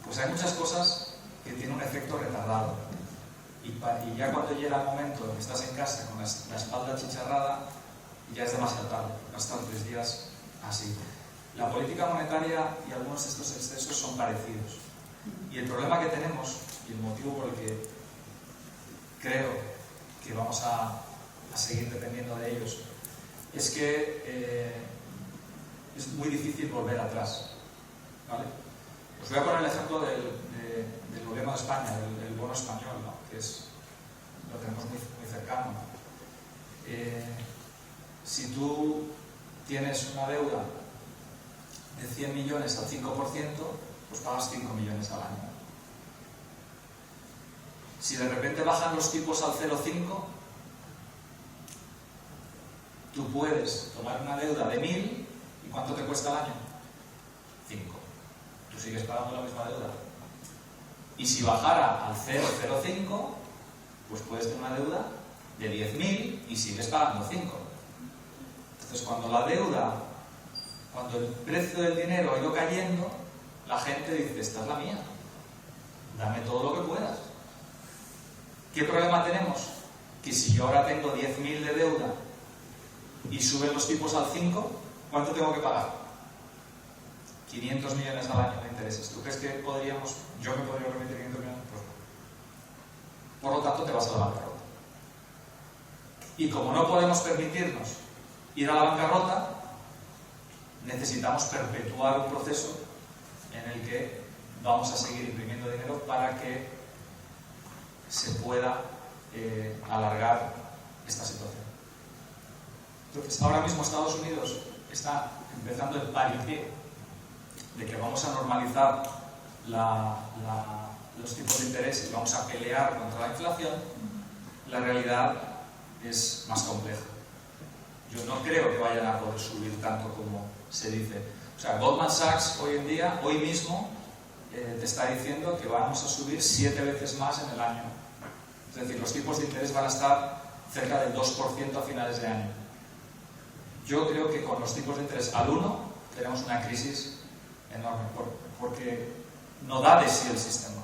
Pues hay muchas cosas que tienen un efecto retardado y ya cuando llega el momento en que estás en casa con la espalda achicharrada ya es demasiado tarde, no has estado 3 días así. La política monetaria y algunos de estos excesos son parecidos, y el problema que tenemos y el motivo por el que creo que vamos a seguir dependiendo de ellos es que es muy difícil volver atrás, ¿vale? Os voy a poner el ejemplo del gobierno de España, del bono español, ¿no? Que lo tenemos muy cercano. Si tú tienes una deuda de 100 millones al 5%, pues pagas 5 millones al año. Si de repente bajan los tipos al 0,5, tú puedes tomar una deuda de 1.000, ¿y cuánto te cuesta al año? 5. Tú sigues pagando la misma deuda. Y si bajara al 0,05, pues puedes tener una deuda de 10.000 y sigues pagando 5. Entonces, cuando el precio del dinero ha ido cayendo, la gente dice, esta es la mía, dame todo lo que puedas. ¿Qué problema tenemos? Que si yo ahora tengo 10.000 de deuda y suben los tipos al 5, ¿cuánto tengo que pagar? 500 millones al año de intereses. ¿Tú crees que yo me podría permitir 500 millones? Pues no. Por lo tanto, te vas a la bancarrota. Y como no podemos permitirnos ir a la bancarrota, necesitamos perpetuar un proceso en el que vamos a seguir imprimiendo dinero para que se pueda alargar esta situación. Entonces, ahora mismo Estados Unidos está empezando el paripé de que vamos a normalizar los tipos de interés y vamos a pelear contra la inflación. La realidad es más compleja. Yo no creo que vayan a poder subir tanto como se dice. O sea, Goldman Sachs hoy mismo, te está diciendo que vamos a subir 7 veces más en el año. Es decir, los tipos de interés van a estar cerca del 2% a finales de año. Yo creo que con los tipos de interés al 1 tenemos una crisis enorme, porque no da de sí el sistema.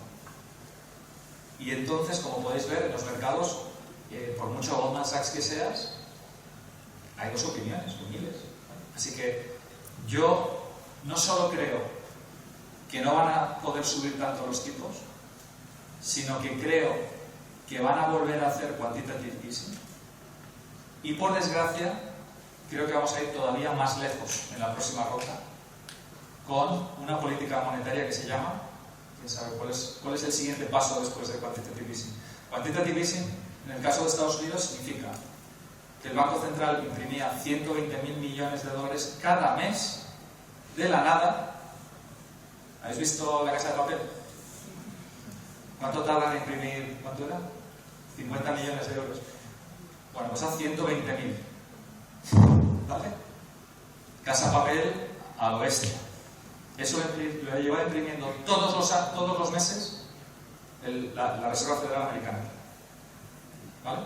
Y entonces, como podéis ver, en los mercados, por mucho Goldman Sachs que seas, hay dos opiniones, miles. Así que yo no solo creo que no van a poder subir tanto los tipos, sino que creo que van a volver a hacer quantitative easing. Y por desgracia, creo que vamos a ir todavía más lejos en la próxima ronda con una política monetaria que se llama, ¿quién sabe cuál es el siguiente paso después de quantitative easing? Quantitative easing, en el caso de Estados Unidos, significa que el Banco Central imprimía 120.000 millones de dólares cada mes de la nada. ¿Habéis visto La Casa de Papel? ¿Cuánto tardan en imprimir? ¿Cuánto era? 50 millones de euros. Bueno, pues a 120.000. ¿Vale? Casa Papel a lo bestia. Eso lo lleva imprimiendo todos los meses la Reserva Federal Americana. ¿Vale?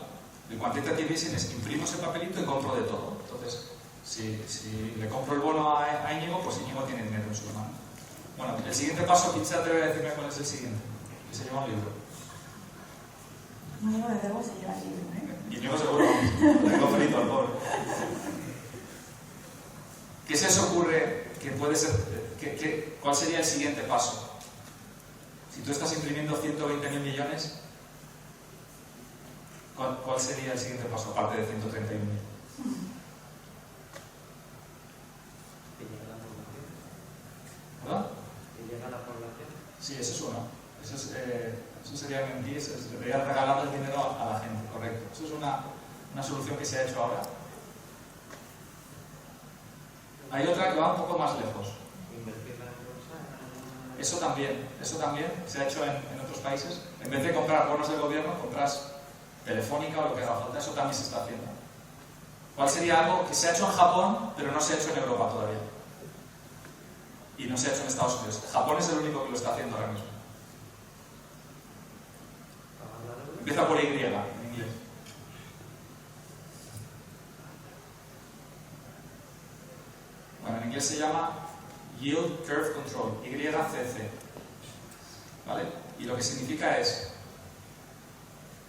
El quantitative easing es que imprimo ese papelito y compro de todo. Entonces, si le compro el bono a Íñigo, pues Íñigo tiene dinero en su mano. Bueno, el siguiente paso, ¿quién se atreve a decirme cuál es el siguiente? Que se lleva un libro. Íñigo desde luego se lleva el libro, ¿eh? Íñigo seguro, tengo frito al pobre. ¿Qué se os ocurre que puede ser? ¿Cuál sería el siguiente paso? Si tú estás imprimiendo 120.000 millones, ¿cuál sería el siguiente paso, aparte de 131.000? ¿Verdad? ¿Que llega la población? Sí, eso es uno. Eso sería mentir, sería regalando el dinero a la gente, correcto. Eso es una solución que se ha hecho ahora. Hay otra que va un poco más lejos. ¿Invertir la bolsa? Eso también se ha hecho en otros países. En vez de comprar bonos del gobierno, compras Telefónica o lo que haga falta. Eso también se está haciendo. ¿Cuál sería algo que se ha hecho en Japón, pero no se ha hecho en Europa todavía? Y no se ha hecho en Estados Unidos. Japón es el único que lo está haciendo ahora mismo. Empieza por Y, en inglés. Bueno, en inglés se llama Yield Curve Control, YCC. ¿Vale? Y lo que significa es,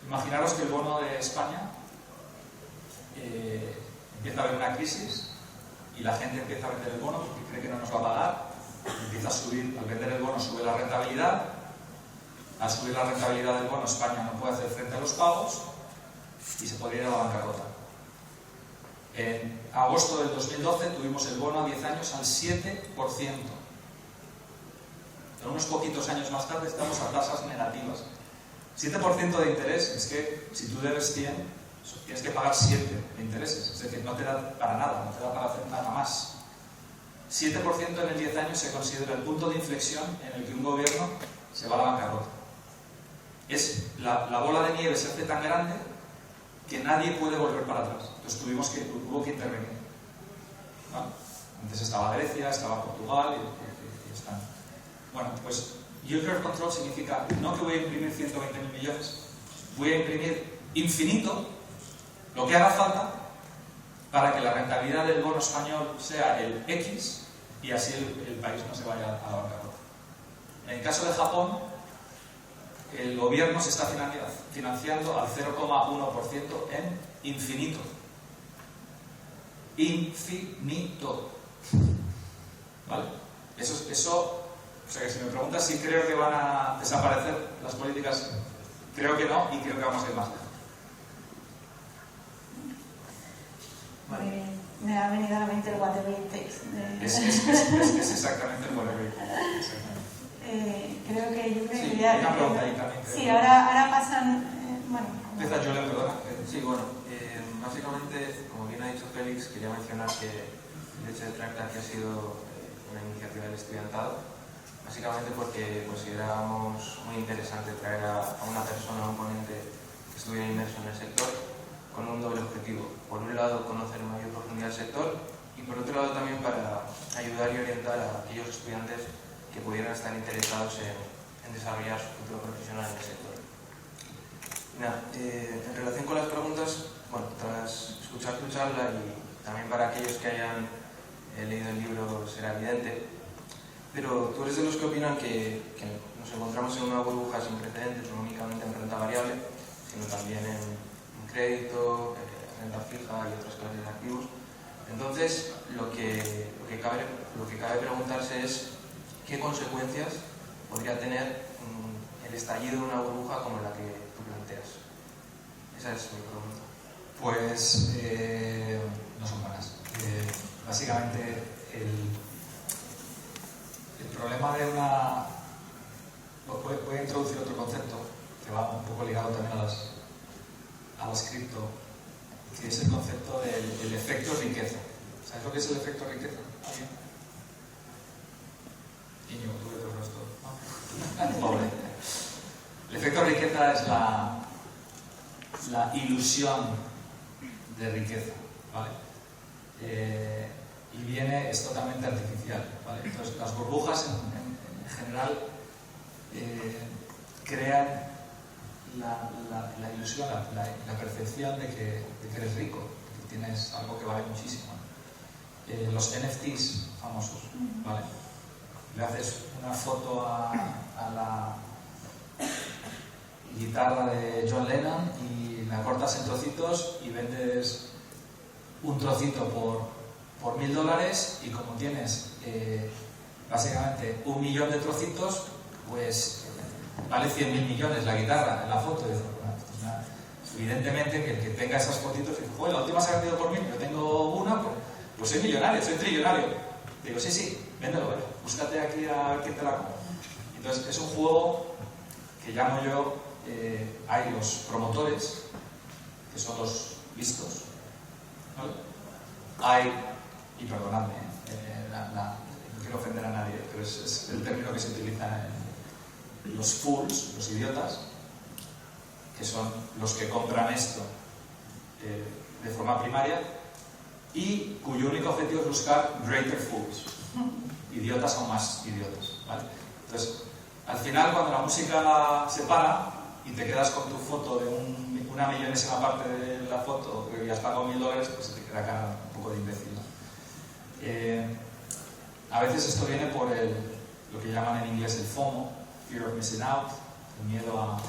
imaginaros que el bono de España empieza a haber una crisis y la gente empieza a vender el bono porque cree que no nos va a pagar, empieza a subir, al vender el bono sube la rentabilidad, al subir la rentabilidad del bono España no puede hacer frente a los pagos y se podría ir a la bancarrota. En agosto del 2012 tuvimos el bono a 10 años al 7%. pero unos poquitos años más tarde estamos a tasas negativas. 7% de interés, es que si tú debes 100, tienes que pagar 7 de intereses, es decir, no te da para nada, no te da para hacer nada más. 7% en el 10 años se considera el punto de inflexión en el que un gobierno se va a la bancarrota. Es la bola de nieve se hace tan grande que nadie puede volver para atrás. Entonces hubo que intervenir. ¿Vale? Antes estaba Grecia, estaba Portugal y están. Bueno, pues yield curve control significa no que voy a imprimir 120.000 millones, voy a imprimir infinito, lo que haga falta, para que la rentabilidad del bono español sea el X y así el país no se vaya a la bancarrota. En el caso de Japón, el gobierno se está financiando al 0,1% en infinito. Infinito. ¿Vale? Eso, o sea que si me preguntas si creo que van a desaparecer las políticas, creo que no y creo que vamos a ir más lejos. Me ha venido a la mente el whatever it takes. Es exactamente el whatever it takes. Creo que yo Sí, quería... una pregunta ahí también. Sí, ahora pasan... bueno. Empieza Julián, perdona. Sí, bueno, básicamente, como bien ha dicho Félix, quería mencionar que el hecho de traerte aquí ha sido una iniciativa del estudiantado, básicamente porque considerábamos muy interesante traer a una persona, a un ponente que estuviera inmerso en el sector, con un doble objetivo. Por un lado, conocer en mayor profundidad el sector y por otro lado también para ayudar y orientar a aquellos estudiantes que pudieran estar interesados en desarrollar su futuro profesional en el sector. En relación con las preguntas, bueno, tras escuchar tu charla y también para aquellos que hayan leído el libro será evidente, pero tú eres de los que opinan que nos encontramos en una burbuja sin precedentes, no únicamente en renta variable, sino también en crédito, renta fija y otras clases de activos. Entonces, lo que cabe preguntarse es qué consecuencias podría tener el estallido de una burbuja como la que tú planteas. Esa es mi pregunta. Pues no son buenas. Básicamente el problema de una... Voy a introducir otro concepto que va un poco ligado también a las cripto, que es el concepto del efecto riqueza. ¿Sabes lo que es el efecto riqueza? ¿Alguien? Niño, tú que te esto. Pobre. El efecto riqueza es la ilusión de riqueza, ¿vale? Y es totalmente artificial, ¿vale? Entonces, las burbujas en general crean la ilusión, la percepción de que eres rico, que tienes algo que vale muchísimo. Los NFTs famosos, ¿vale? Le haces una foto a la guitarra de John Lennon y la cortas en trocitos y vendes un trocito por $1.000 y como tienes básicamente 1 millón de trocitos, pues vale 100.000 millones la guitarra en la foto. Evidentemente que el que tenga esas fotitos dice, joder, la última se ha vendido por 1.000, yo tengo una, pues soy millonario, soy trillonario. Digo, sí, véndelo, búscate aquí a ver quién te la compra. Entonces es un juego que llamo yo, hay los promotores, que son los listos, ¿vale? Hay, y perdonadme, no quiero ofender a nadie, pero es el término que se utiliza en los fools, los idiotas, que son los que compran esto de forma primaria y cuyo único objetivo es buscar greater fools, idiotas aún más idiotas, ¿vale? Entonces, al final, cuando la música se para y te quedas con tu foto de una millonésima parte de la foto que has pagado $1.000, pues te queda cara un poco de imbécil, ¿no? A veces esto viene por lo que llaman en inglés el FOMO, Fear of Missing Out, el miedo a,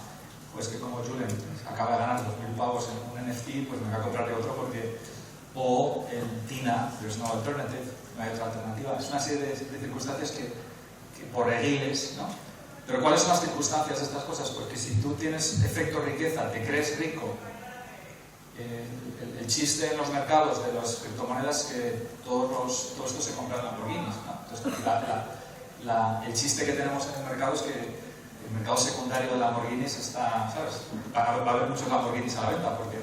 pues que como Julen acaba de ganar 2.000 pavos en un NFT, pues me voy a comprarle otro porque, o el TINA, There's no alternative, no hay otra alternativa. Es una serie de circunstancias que por regiles, ¿no? Pero ¿cuáles son las circunstancias de estas cosas? Porque si tú tienes efecto riqueza, te crees rico, el chiste en los mercados de las criptomonedas es que todo esto se compra en Lamborghinis, ¿no? Entonces, el chiste que tenemos en el mercado es que el mercado secundario de Lamborghinis está, ¿sabes? Va a haber muchos Lamborghinis a la venta porque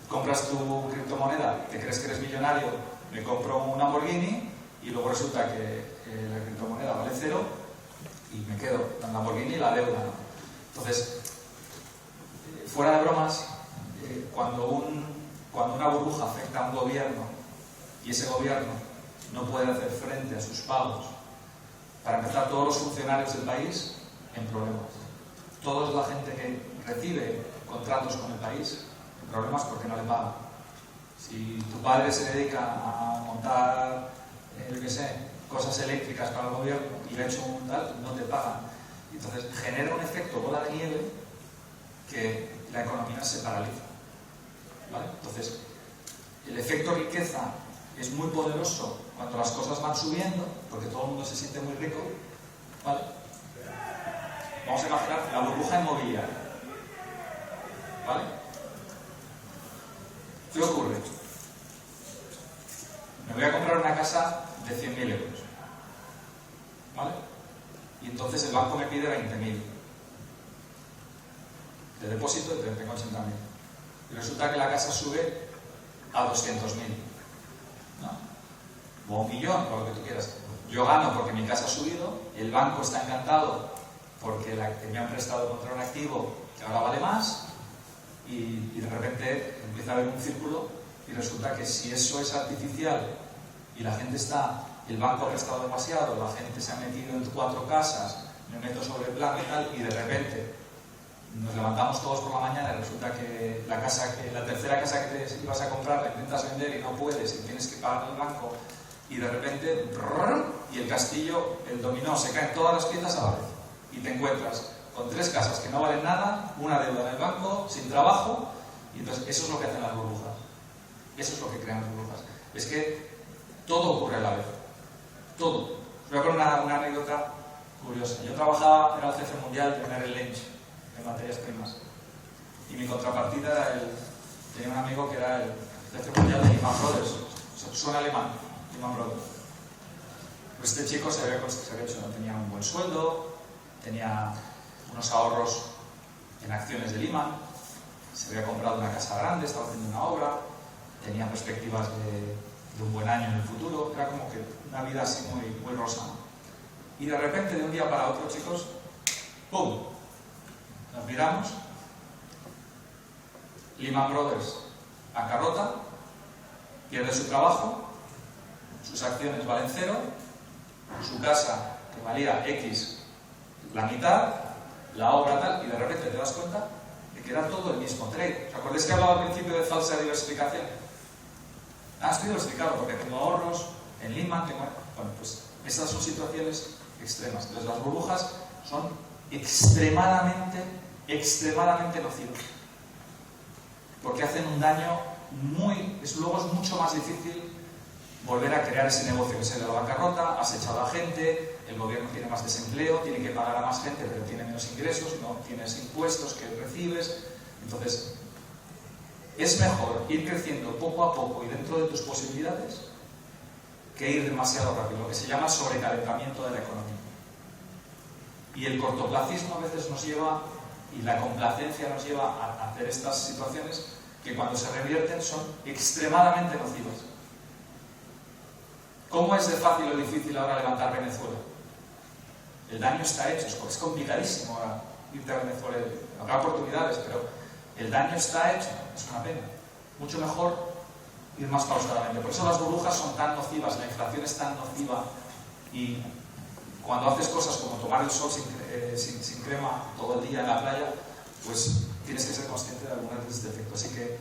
compras tu criptomoneda, te crees que eres millonario, me compro un Lamborghini y luego resulta que la criptomoneda vale cero y me quedo con el Lamborghini y la deuda, ¿no? Entonces, fuera de bromas, cuando una burbuja afecta a un gobierno y ese gobierno no puede hacer frente a sus pagos, para empezar, todos los funcionarios del país en problemas. Toda la gente que recibe contratos con el país en problemas porque no le pagan. Si tu padre se dedica a montar, yo qué sé, cosas eléctricas para el gobierno y le ha hecho un tal, no te pagan. Entonces genera un efecto bola de nieve que la economía se paraliza. ¿Vale? Entonces, el efecto riqueza es muy poderoso cuando las cosas van subiendo, porque todo el mundo se siente muy rico. ¿Vale? Vamos a imaginar la burbuja inmobiliaria. ¿Vale? ¿Qué ocurre? Me voy a comprar una casa de 100.000 euros. ¿Vale? Y entonces el banco me pide 20.000 de depósito y tengo 80.000. Y resulta que la casa sube a 200.000, ¿no? O a 1.000.000, o lo que tú quieras. Yo gano porque mi casa ha subido, el banco está encantado porque me han prestado contra un activo que ahora vale más, y de repente empieza a haber un círculo y resulta que si eso es artificial y la gente el banco ha prestado demasiado, la gente se ha metido en 4 casas, me meto sobre el plano y tal, y de repente nos levantamos todos por la mañana y resulta que la tercera casa que te ibas a comprar la intentas vender y no puedes y tienes que pagar al banco, y de repente y el castillo, el dominó, se caen todas las piezas a la vez y te encuentras con 3 casas que no valen nada, una deuda en el banco, sin trabajo, y entonces eso es lo que hacen las burbujas, eso es lo que crean las burbujas. Es que todo ocurre a la vez, todo. Os voy a poner una anécdota curiosa. Yo trabajaba, era el jefe mundial de Merrill Lynch en materias primas, y mi contrapartida era tenía un amigo que era el jefe mundial de Lehman Brothers. Suena alemán, Lehman Brothers. Pues este chico se había hecho, no tenía un buen sueldo, tenía unos ahorros en acciones de Lehman, se había comprado una casa grande, estaba haciendo una obra, tenía perspectivas de un buen año en el futuro, era como que una vida así muy, muy rosa. Y de repente, de un día para otro, chicos, ¡pum! Nos miramos, Lehman Brothers bancarrota, pierde su trabajo, sus acciones valen 0, su casa, que valía X, la mitad, la obra tal, y de repente te das cuenta de que era todo el mismo trade. ¿Os acordáis que hablaba al principio de falsa diversificación? Estoy diversificado porque tengo ahorros en Lehman, bueno, pues estas son situaciones extremas. Entonces las burbujas son extremadamente nocivas, porque hacen un daño luego es mucho más difícil volver a crear ese negocio que se le da la bancarrota, has echado a gente, el gobierno tiene más desempleo, tiene que pagar a más gente pero tiene menos ingresos, no tienes impuestos que recibes. Entonces es mejor ir creciendo poco a poco y dentro de tus posibilidades que ir demasiado rápido, lo que se llama sobrecalentamiento de la economía. Y el cortoplacismo a veces nos lleva, y la complacencia nos lleva a hacer estas situaciones que cuando se revierten son extremadamente nocivas. ¿Cómo es de fácil o difícil ahora levantar Venezuela? El daño está hecho, es complicadísimo ahora irte a Venezuela. Habrá oportunidades, pero el daño está hecho, es una pena. Mucho mejor ir más pausadamente. Por eso las burbujas son tan nocivas, la inflación es tan nociva, y cuando haces cosas como tomar el sol sin crema todo el día en la playa, pues tienes que ser consciente de algunos de estos defectos. Así que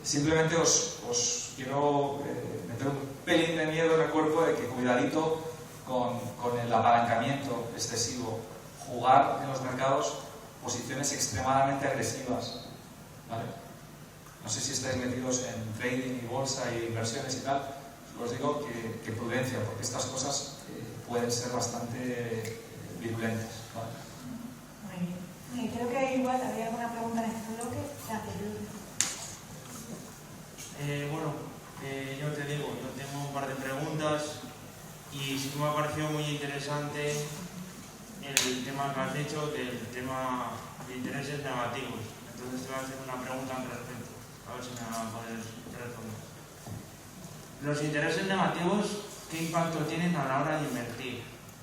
simplemente os quiero meter un pelín de miedo en el cuerpo de que cuidadito con el apalancamiento excesivo, jugar en los mercados posiciones extremadamente agresivas, ¿vale? No sé si estáis metidos en trading y bolsa y inversiones y tal, os digo que prudencia, porque estas cosas pueden ser bastante virulentas, ¿vale? Muy bien. Creo que igual había alguna pregunta en este bloque. Bueno, yo te digo, yo tengo un par de preguntas. Y sí que me ha parecido muy interesante el tema que has dicho del tema de intereses negativos. Entonces te voy a hacer una pregunta al respecto, a ver si me van a poder responder. Los intereses negativos, ¿qué impacto tienen a la hora de invertir?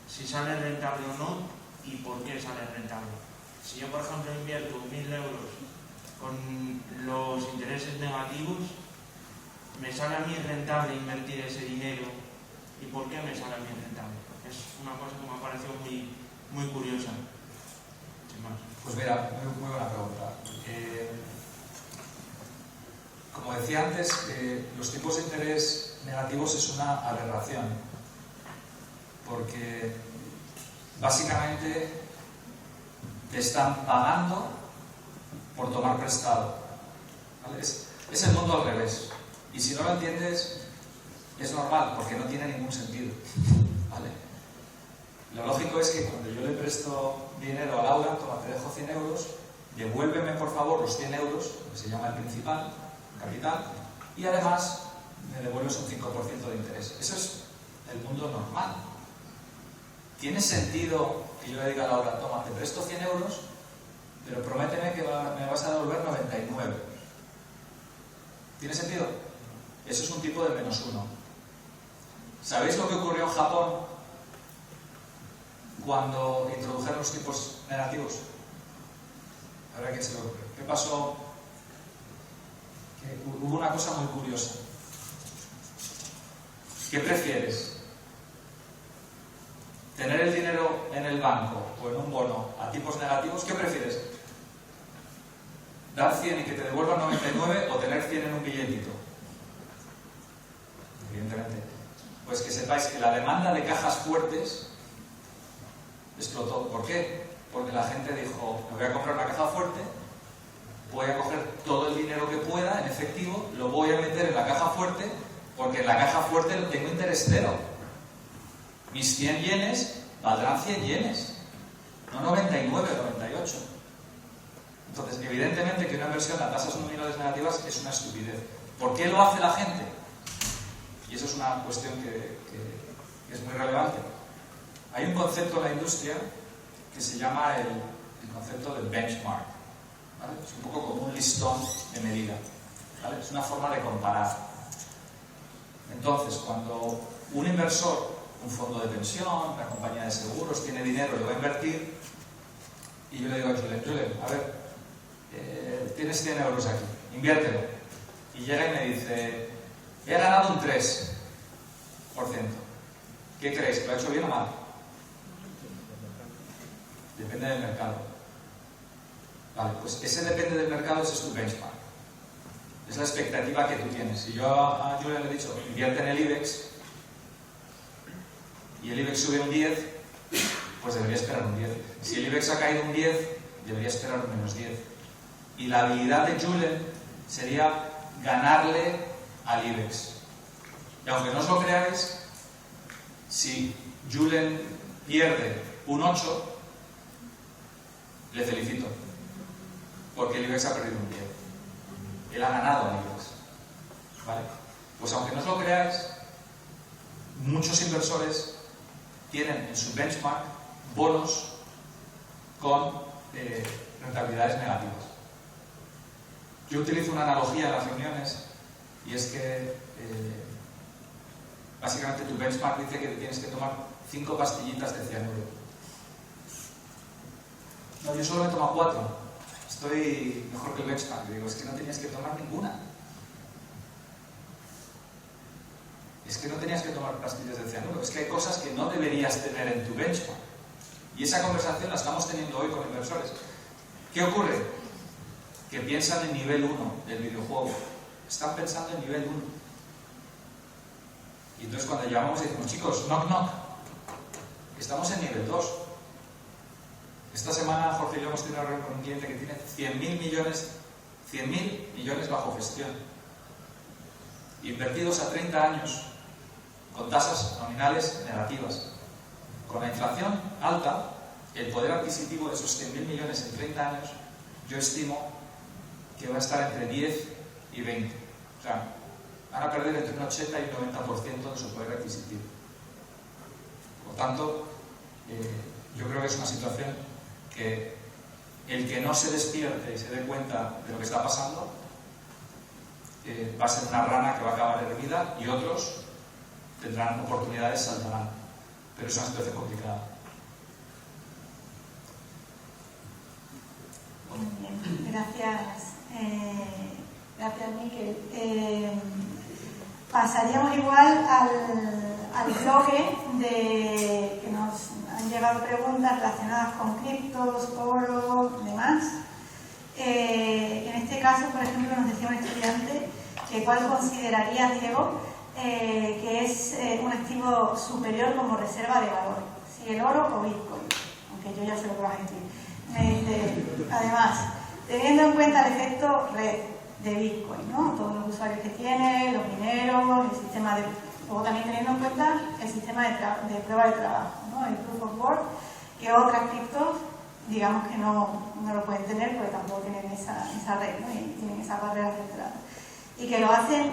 Si sale rentable o no y por qué sale rentable. Si yo, por ejemplo, invierto 1.000 euros con los intereses negativos, ¿me sale a mí rentable invertir ese dinero? ¿Y por qué me sale a mí rentable? Es una cosa que me ha parecido muy curiosa. Sin más. Pues mira, muy buena pregunta. Como decía antes, los tipos de interés negativos es una aberración, porque básicamente te están pagando por tomar prestado, ¿vale? Es el mundo al revés, y si no lo entiendes es normal, porque no tiene ningún sentido, ¿vale? Lo lógico es que cuando yo le presto dinero a Laura, toma, te dejo 100 euros, devuélveme por favor los 100 euros, que se llama el principal, capital, y además me devuelves un 5% de interés. Eso es el mundo normal. ¿Tiene sentido que yo le diga a Laura, toma, te presto 100 euros, pero prométeme que me vas a devolver 99? ¿Tiene sentido? Eso es un tipo de -1. ¿Sabéis lo que ocurrió en Japón cuando introdujeron los tipos negativos? A ver a quién se lo ocurre. ¿Qué pasó? Que hubo una cosa muy curiosa. ¿Qué prefieres? ¿Tener el dinero en el banco o en un bono a tipos negativos? ¿Qué prefieres? ¿Dar 100 y que te devuelvan 99 o tener 100 en un billetito? Evidentemente. Pues que sepáis que la demanda de cajas fuertes explotó. ¿Por qué? Porque la gente dijo, me voy a comprar una caja fuerte, voy a coger todo el dinero que pueda en efectivo, lo voy a meter en la caja fuerte, porque en la caja fuerte tengo interés cero. Mis 100 yenes valdrán 100 yenes, no 99 o 98. Entonces, evidentemente que una inversión a tasas nominales negativas es una estupidez. ¿Por qué lo hace la gente? Y eso es una cuestión que es muy relevante. Hay un concepto en la industria que se llama el concepto del benchmark, ¿vale? Es un poco como un listón de medida, ¿vale? Es una forma de comparar. Entonces, cuando un inversor, un fondo de pensión, una compañía de seguros, tiene dinero, lo va a invertir, y yo le digo a Julen, a ver, tienes 100 euros aquí, inviértelo. Y llega y me dice, he ganado un 3%. ¿Qué creéis? ¿Lo ha hecho bien o mal? Depende del mercado. Vale, pues ese depende del mercado, ese es tu benchmark. Es la expectativa que tú tienes. Si yo a Julia le he dicho, invierte en el IBEX, y el IBEX sube un 10, pues debería esperar un 10. Si el IBEX ha caído un 10, debería esperar un -10. Y la habilidad de Julen sería ganarle al IBEX. Y aunque no os lo creáis, si Julen pierde un 8, le felicito, porque el IBEX ha perdido un 10. Él ha ganado al IBEX. ¿Vale? Pues aunque no os lo creáis, muchos inversores tienen en su benchmark bonos con rentabilidades negativas. Yo utilizo una analogía en las reuniones y es que básicamente tu benchmark dice que tienes que tomar 5 pastillitas de cianuro. No, yo solo me tomo 4. Estoy mejor que el benchmark. Digo, es que no tenías que tomar ninguna. Es que no tenías que tomar pastillas de cianuro. Es que hay cosas que no deberías tener en tu benchmark. Y esa conversación la estamos teniendo hoy con inversores. ¿Qué ocurre? Que piensan en nivel 1 del videojuego. Están pensando en nivel 1. Y entonces cuando llamamos y decimos, chicos, knock knock, estamos en nivel 2. Esta semana Jorge y yo hemos tenido una reunión con un cliente que tiene 100.000 millones bajo gestión, invertidos a 30 años, con tasas nominales negativas. Con la inflación alta, el poder adquisitivo de esos 100.000 millones en 30 años, yo estimo que va a estar entre 10 y 20. O sea, van a perder entre un 80 y un 90% de su poder adquisitivo. Por lo tanto, yo creo que es una situación que el que no se despierte y se dé cuenta de lo que está pasando va a ser una rana que va a acabar hervida y otros tendrán oportunidades, saltarán. Pero es una situación complicada. Muy bien, gracias. Gracias, Miquel. Pasaríamos igual al bloque que nos han llegado preguntas relacionadas con criptos, oro y demás. En este caso, por ejemplo, nos decía un estudiante que cuál consideraría, Diego, que es un activo superior como reserva de valor, si el oro o Bitcoin, aunque yo ya sé lo que vas a decir. Me dice, además, teniendo en cuenta el efecto red de Bitcoin, ¿no? Todos los usuarios que tiene, los mineros, el sistema de... Luego también teniendo en cuenta el sistema de prueba de trabajo, ¿no? El proof of work, que otras criptos, digamos que no lo pueden tener porque tampoco tienen esa red, ¿no? Y tienen esas barreras de entrada. Y que lo hacen,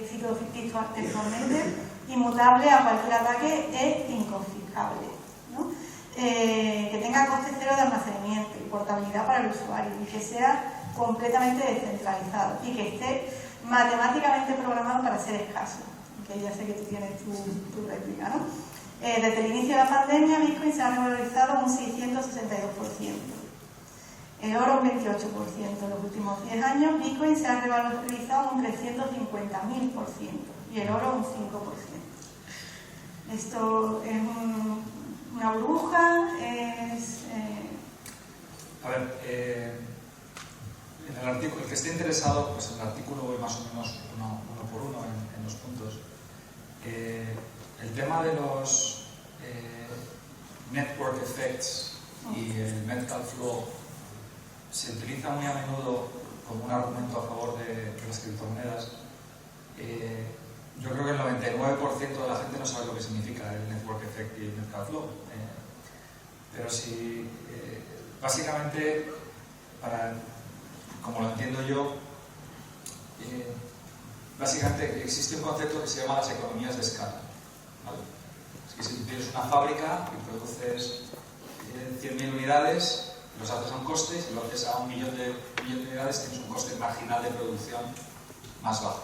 cito textualmente, inmutable a cualquier ataque e inconfiscable, ¿no? Que tenga coste cero de almacenamiento y portabilidad para el usuario y que sea completamente descentralizado y que esté matemáticamente programado para ser escaso, que ya sé que tú tienes tu réplica, ¿no? Desde el inicio de la pandemia, Bitcoin se ha revalorizado un 662%, el oro un 28%. En los últimos 10 años, Bitcoin se ha revalorizado un 350.000% y el oro un 5%. Esto es una burbuja, es... A ver, en el artículo, el que esté interesado, pues en el artículo voy más o menos uno por uno en los puntos. El tema de los network effects y el mental flow se utiliza muy a menudo como un argumento a favor de las criptomonedas. Yo creo que el 99% de la gente no sabe lo que significa el network effect y el mental flow. Pero si básicamente, como lo entiendo yo, básicamente existe un concepto que se llama las economías de escala, ¿vale? Es que si tú tienes una fábrica y produces 100.000 unidades, los haces a un coste, y si lo haces a 1 millón de unidades, tienes un coste marginal de producción más bajo.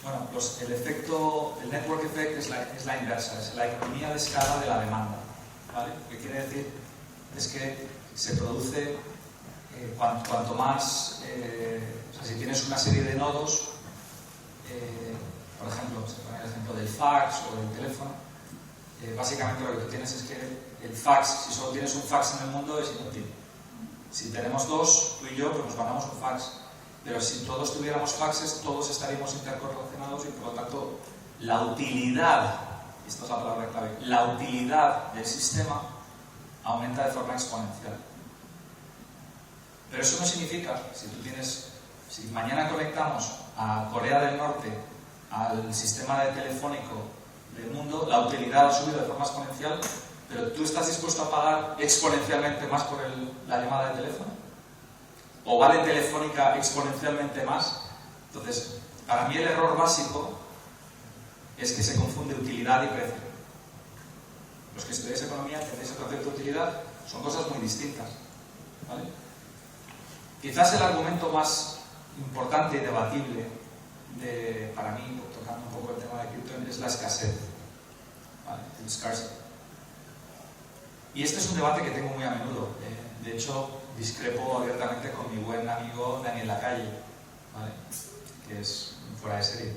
Bueno, el network effect es la inversa, es la economía de escala de la demanda, ¿vale? Lo que quiere decir es que se produce cuanto más, o sea, si tienes una serie de nodos, por ejemplo, se pone el ejemplo del fax o del teléfono, básicamente lo que tú tienes es que el fax, si solo tienes un fax en el mundo, es inútil. Si tenemos dos, tú y yo, pues nos mandamos un fax. Pero si todos tuviéramos faxes, todos estaríamos intercorrelacionados y por lo tanto la utilidad, esta es la palabra clave, la utilidad del sistema aumenta de forma exponencial. Pero eso no significa, si mañana conectamos a Corea del Norte al sistema telefónico del mundo, la utilidad ha subido de forma exponencial, pero ¿tú estás dispuesto a pagar exponencialmente más por la llamada de teléfono? ¿O vale Telefónica exponencialmente más? Entonces, para mí el error básico es que se confunde utilidad y precio. Los que estudiáis economía, entendéis el concepto de utilidad, son cosas muy distintas, ¿vale? Quizás el argumento más importante y debatible para mí, tocando un poco el tema de cripto, es la escasez, ¿vale? El scarcity. Y este es un debate que tengo muy a menudo. De hecho, discrepo abiertamente con mi buen amigo Daniel Lacalle, ¿vale? Que es fuera de serie.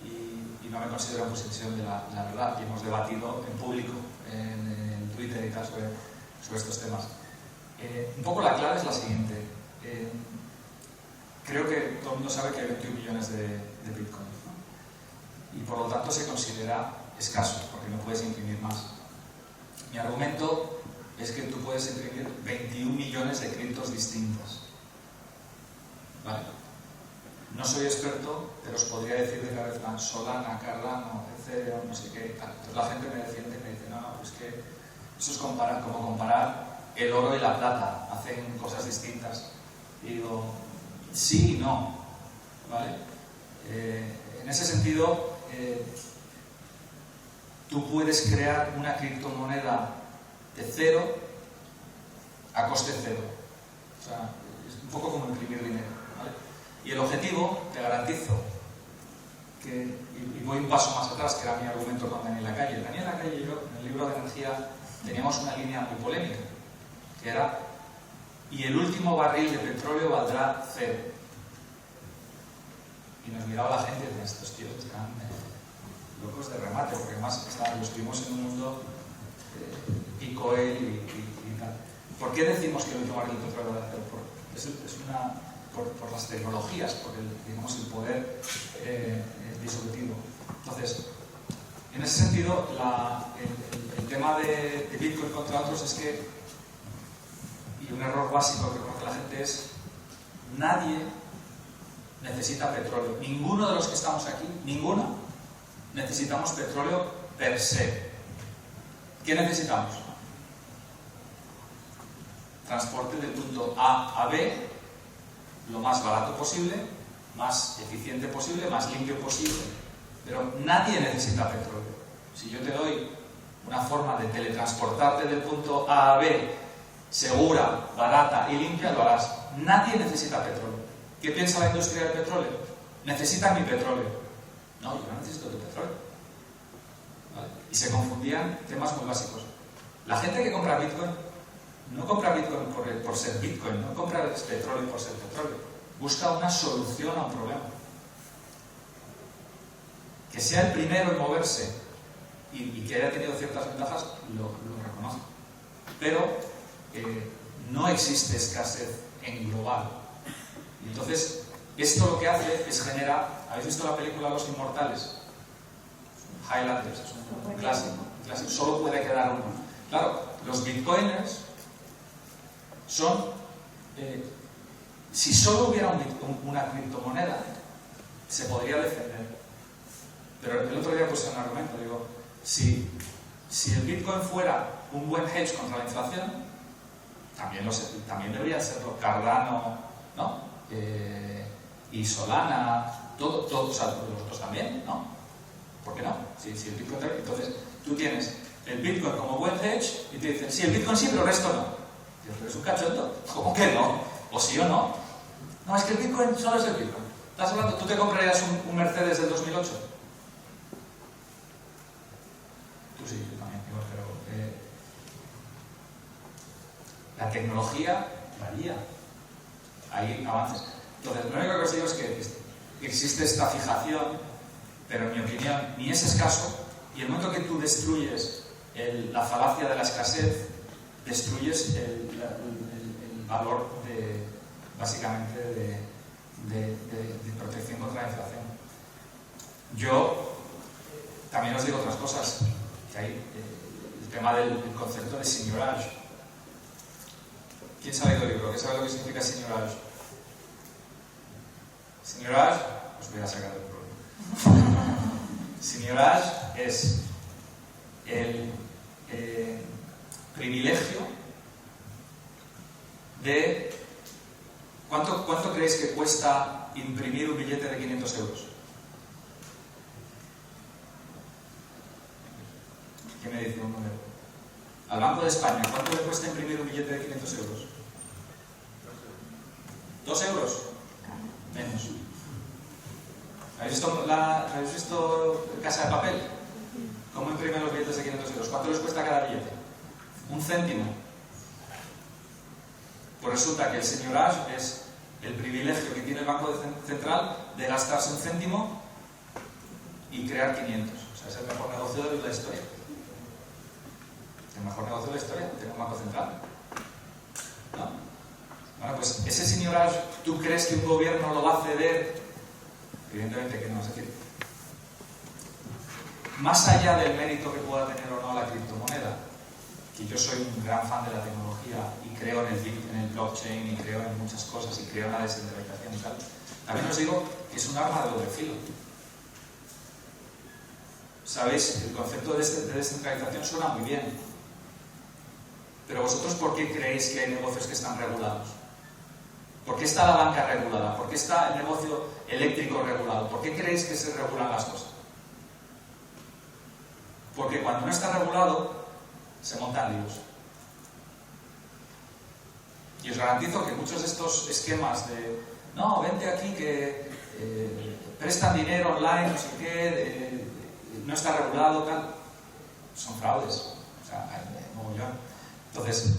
Y no me considero en posesión de la verdad. Y hemos debatido en público, en Twitter y tal, sobre estos temas. Un poco la clave es la siguiente. Creo que todo el mundo sabe que hay 21 millones de Bitcoin, ¿no? Y por lo tanto se considera escaso, porque no puedes imprimir más. Mi argumento es que tú puedes imprimir 21 millones de criptos distintas, ¿vale? No soy experto, pero os podría decir de cabeza Solana, Cardano, Ethereum, no sé qué, tal. Entonces la gente me defiende y me dice, no, pues que eso es como comparar el oro y la plata, hacen cosas distintas. Y digo, sí y no, ¿vale? En ese sentido, tú puedes crear una criptomoneda de cero a coste cero. O sea, es un poco como imprimir dinero, ¿vale? Y el objetivo, te garantizo, y voy un paso más atrás, que era mi argumento con Daniel Lacalle. Daniel Lacalle y yo, en el libro de energía, teníamos una línea muy polémica, que era: y el último barril de petróleo valdrá cero. Y nos miraba la gente y decía: estos tíos están locos de remate, porque además los vimos en un mundo picoel y tal. ¿Por qué decimos que el último barril de petróleo valdrá cero? Por las tecnologías, por el poder disolutivo. Entonces, en ese sentido, el tema de Bitcoin contra otros es que, y un error básico que conoce la gente es: nadie necesita petróleo. Ninguno de los que estamos aquí, ninguno, necesitamos petróleo per se. ¿Qué necesitamos? Transporte del punto A a B lo más barato posible, más eficiente posible, más limpio posible. Pero nadie necesita petróleo. Si yo te doy una forma de teletransportarte del punto A a B segura, barata y limpia, lo harás. Nadie necesita petróleo. ¿Qué piensa la industria del petróleo? Necesita mi petróleo. No, yo no necesito tu petróleo. ¿Vale? Y se confundían temas muy básicos. La gente que compra Bitcoin no compra Bitcoin por ser Bitcoin, no compra petróleo por ser petróleo. Busca una solución a un problema. Que sea el primero en moverse y que haya tenido ciertas ventajas, lo reconozco. Pero no existe escasez en global. Y entonces, esto lo que hace es generar... ¿Habéis visto la película Los Inmortales? Highlanders, es un clásico. Solo puede quedar uno. Claro, los bitcoiners son... si solo hubiera una criptomoneda, se podría defender. Pero el otro día puse un argumento, digo, si el Bitcoin fuera un buen hedge contra la inflación, también debería serlo Cardano, ¿no? Y Solana, todo, o sea, los otros también, ¿no? ¿Por qué no? Si el Bitcoin... Entonces, tú tienes el Bitcoin como buen hedge y te dicen: sí, el Bitcoin sí, pero el resto no. Dios, pero es un cachondo. ¿Cómo que no? ¿O sí o no? No, es que el Bitcoin solo es el Bitcoin. ¿Estás hablando? ¿Tú te comprarías un Mercedes del 2008? Tú sí, yo también, pero la tecnología varía. Hay avances. Entonces, lo único que os digo es que existe esta fijación, pero en mi opinión ni es escaso, y el momento que tú destruyes la falacia de la escasez, destruyes el valor básicamente de protección contra la inflación. Yo también os digo otras cosas, que hay el tema del concepto de señorage. ¿Quién se ha leído el libro? ¿Qué sabe lo que significa señorage? Señorage, os voy a sacar del problema. Señorage es el privilegio de... ¿Cuánto creéis que cuesta imprimir un billete de 500 euros? ¿Qué me dice un número? Al Banco de España, ¿cuánto le cuesta imprimir un billete de 500 euros? 2 euros. Menos. ¿Habéis visto Casa de Papel? ¿Cómo imprimen los billetes de 500 euros? ¿Cuánto les cuesta cada billete? 1 céntimo. Pues resulta que el señorage es el privilegio que tiene el Banco Central de gastarse 1 céntimo y crear 500. O sea, es el mejor negocio de la historia. El mejor negocio de la historia, tener un Banco Central. ¿No? Bueno, pues ese señorage, ¿tú crees que un gobierno lo va a ceder? Evidentemente que no, es decir, más allá del mérito que pueda tener o no la criptomoneda, que yo soy un gran fan de la tecnología y creo en el blockchain y creo en muchas cosas y creo en la descentralización y tal, también os digo que es un arma de doble filo. ¿Sabéis? El concepto de descentralización suena muy bien, pero vosotros ¿por qué creéis que hay negocios que están regulados? ¿Por qué está la banca regulada? ¿Por qué está el negocio eléctrico regulado? ¿Por qué creéis que se regulan las cosas? ¿Por Porque cuando no está regulado, se montan líos. Y os garantizo que muchos de estos esquemas de no, vente aquí que prestan dinero online, no sé qué, no está regulado, tal, son fraudes. O sea, hay mogollón. Entonces,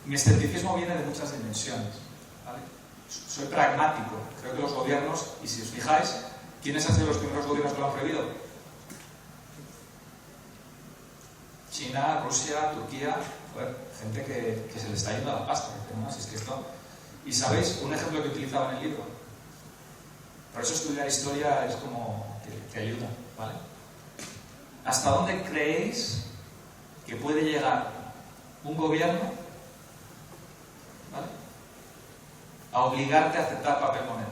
mi escepticismo viene de muchas dimensiones, ¿vale? Soy pragmático. Creo que los gobiernos, y si os fijáis, ¿quiénes han sido los primeros gobiernos que lo han prohibido? China, Rusia, Turquía, joder, gente que se le está yendo a la pasta. ¿No? Si es que esto... Y sabéis, un ejemplo que utilizaba en el libro. Por eso estudiar historia es como que ayuda, ¿vale? ¿Hasta dónde creéis que puede llegar un gobierno, ¿vale?, a obligarte a aceptar papel moneda?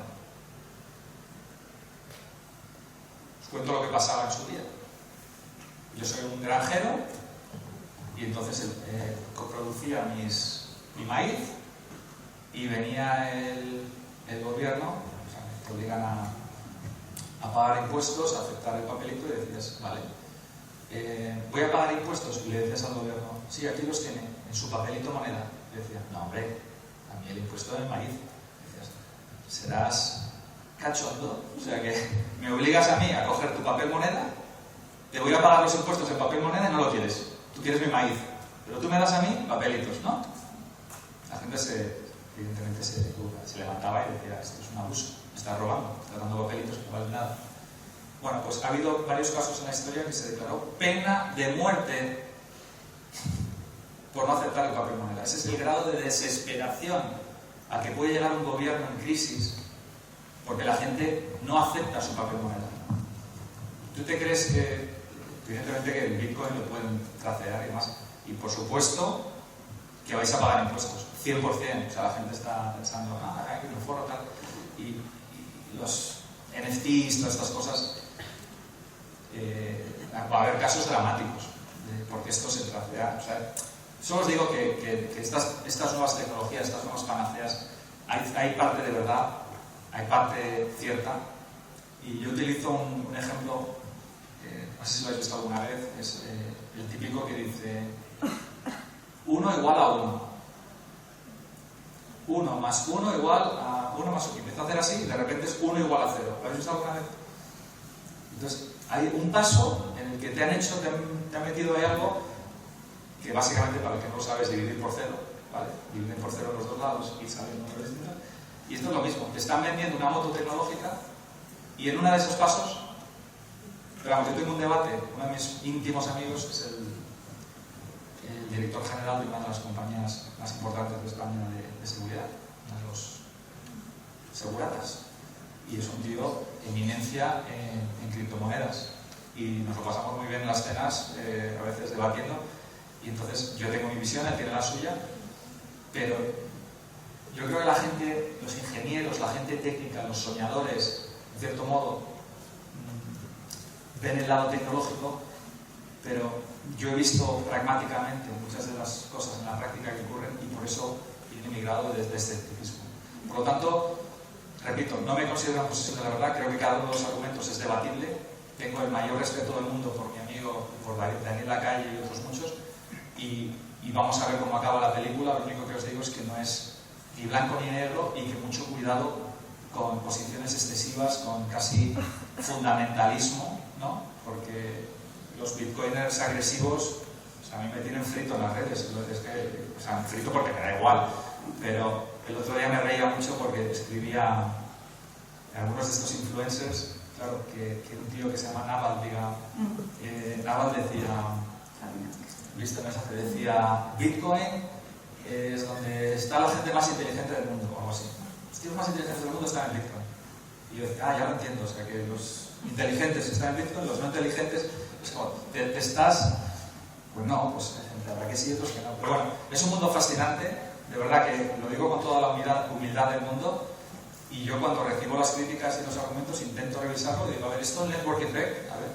Os cuento lo que pasaba en su día. Yo soy un granjero y entonces coproducía mi maíz y venía el gobierno, o sea, te obligan a pagar impuestos, a aceptar el papelito y decías, vale, voy a pagar impuestos, y le decías al gobierno, sí, aquí los tiene, en su papelito moneda. Y decía, no hombre, a mí el impuesto del maíz. Y decías, serás cachondo, o sea que me obligas a mí a coger tu papel moneda, te voy a pagar los impuestos en papel moneda y no lo quieres, tú quieres mi maíz, pero tú me das a mí papelitos, ¿no? La gente evidentemente se levantaba y decía, esto es un abuso, me estás robando, me estás dando papelitos que no valen nada. Bueno, pues ha habido varios casos en la historia que se declaró pena de muerte por no aceptar el papel moneda. Ese es el grado de desesperación al que puede llegar un gobierno en crisis porque la gente no acepta su papel moneda. ¿Tú te crees que, evidentemente, que el Bitcoin lo pueden tracear y demás? Y por supuesto que vais a pagar impuestos, 100%. O sea, la gente está pensando, hay un foro tal. Y los NFTs, todas estas cosas, va a haber casos dramáticos porque esto se tracea. O sea, solo os digo que estas nuevas tecnologías, estas nuevas panaceas, hay parte de verdad, hay parte cierta. Y yo utilizo un ejemplo, no sé si lo habéis visto alguna vez, es el típico que dice 1 igual a 1. 1 más 1 igual a 1 más 1. Y empieza a hacer así y de repente es 1 igual a 0. ¿Lo habéis visto alguna vez? Entonces, hay un paso en el que te han metido ahí algo que básicamente, para el que no lo sabes, dividir por 0, ¿vale? Dividen por 0 los dos lados y salen números distintos. Y esto es lo mismo, te están vendiendo una moto tecnológica y en uno de esos pasos, pero vamos, yo tengo un debate, uno de mis íntimos amigos es el director general de una de las compañías más importantes de España de seguridad, una de los seguratas, y es un tío eminencia en criptomonedas y nos lo pasamos muy bien en las cenas, a veces debatiendo, y entonces yo tengo mi visión, él tiene la suya, pero yo creo que la gente, los ingenieros, la gente técnica, los soñadores, en cierto modo, ven el lado tecnológico, pero yo he visto pragmáticamente muchas de las cosas en la práctica que ocurren y por eso viene mi grado de escepticismo. Por lo tanto, repito, no me considero una posición de la verdad, creo que cada uno de los argumentos es debatible, tengo el mayor respeto del mundo por mi amigo, por Daniel Lacalle y otros muchos, y vamos a ver cómo acaba la película. Lo único que os digo es que no es ni blanco ni negro y que mucho cuidado con posiciones excesivas, con casi fundamentalismo, ¿no? Porque los bitcoiners agresivos, o sea, a mí me tienen frito en las redes, o sea, frito porque me da igual, pero el otro día me reía mucho porque escribía algunos de estos influencers, claro, que un tío que se llama Naval, Naval decía, ¿viste el mensaje? Decía, Bitcoin es donde está la gente más inteligente del mundo, o algo así. Los tíos más inteligentes del mundo están en Bitcoin. Y yo decía, ya lo entiendo, o sea, que los inteligentes están en Bitcoin, los no inteligentes, es como, te estás, pues no, pues habrá que sí y otros que no. Pero bueno, es un mundo fascinante, de verdad que lo digo con toda la humildad del mundo, y yo cuando recibo las críticas y los argumentos intento revisarlo y digo, a ver, esto es network effect, a ver,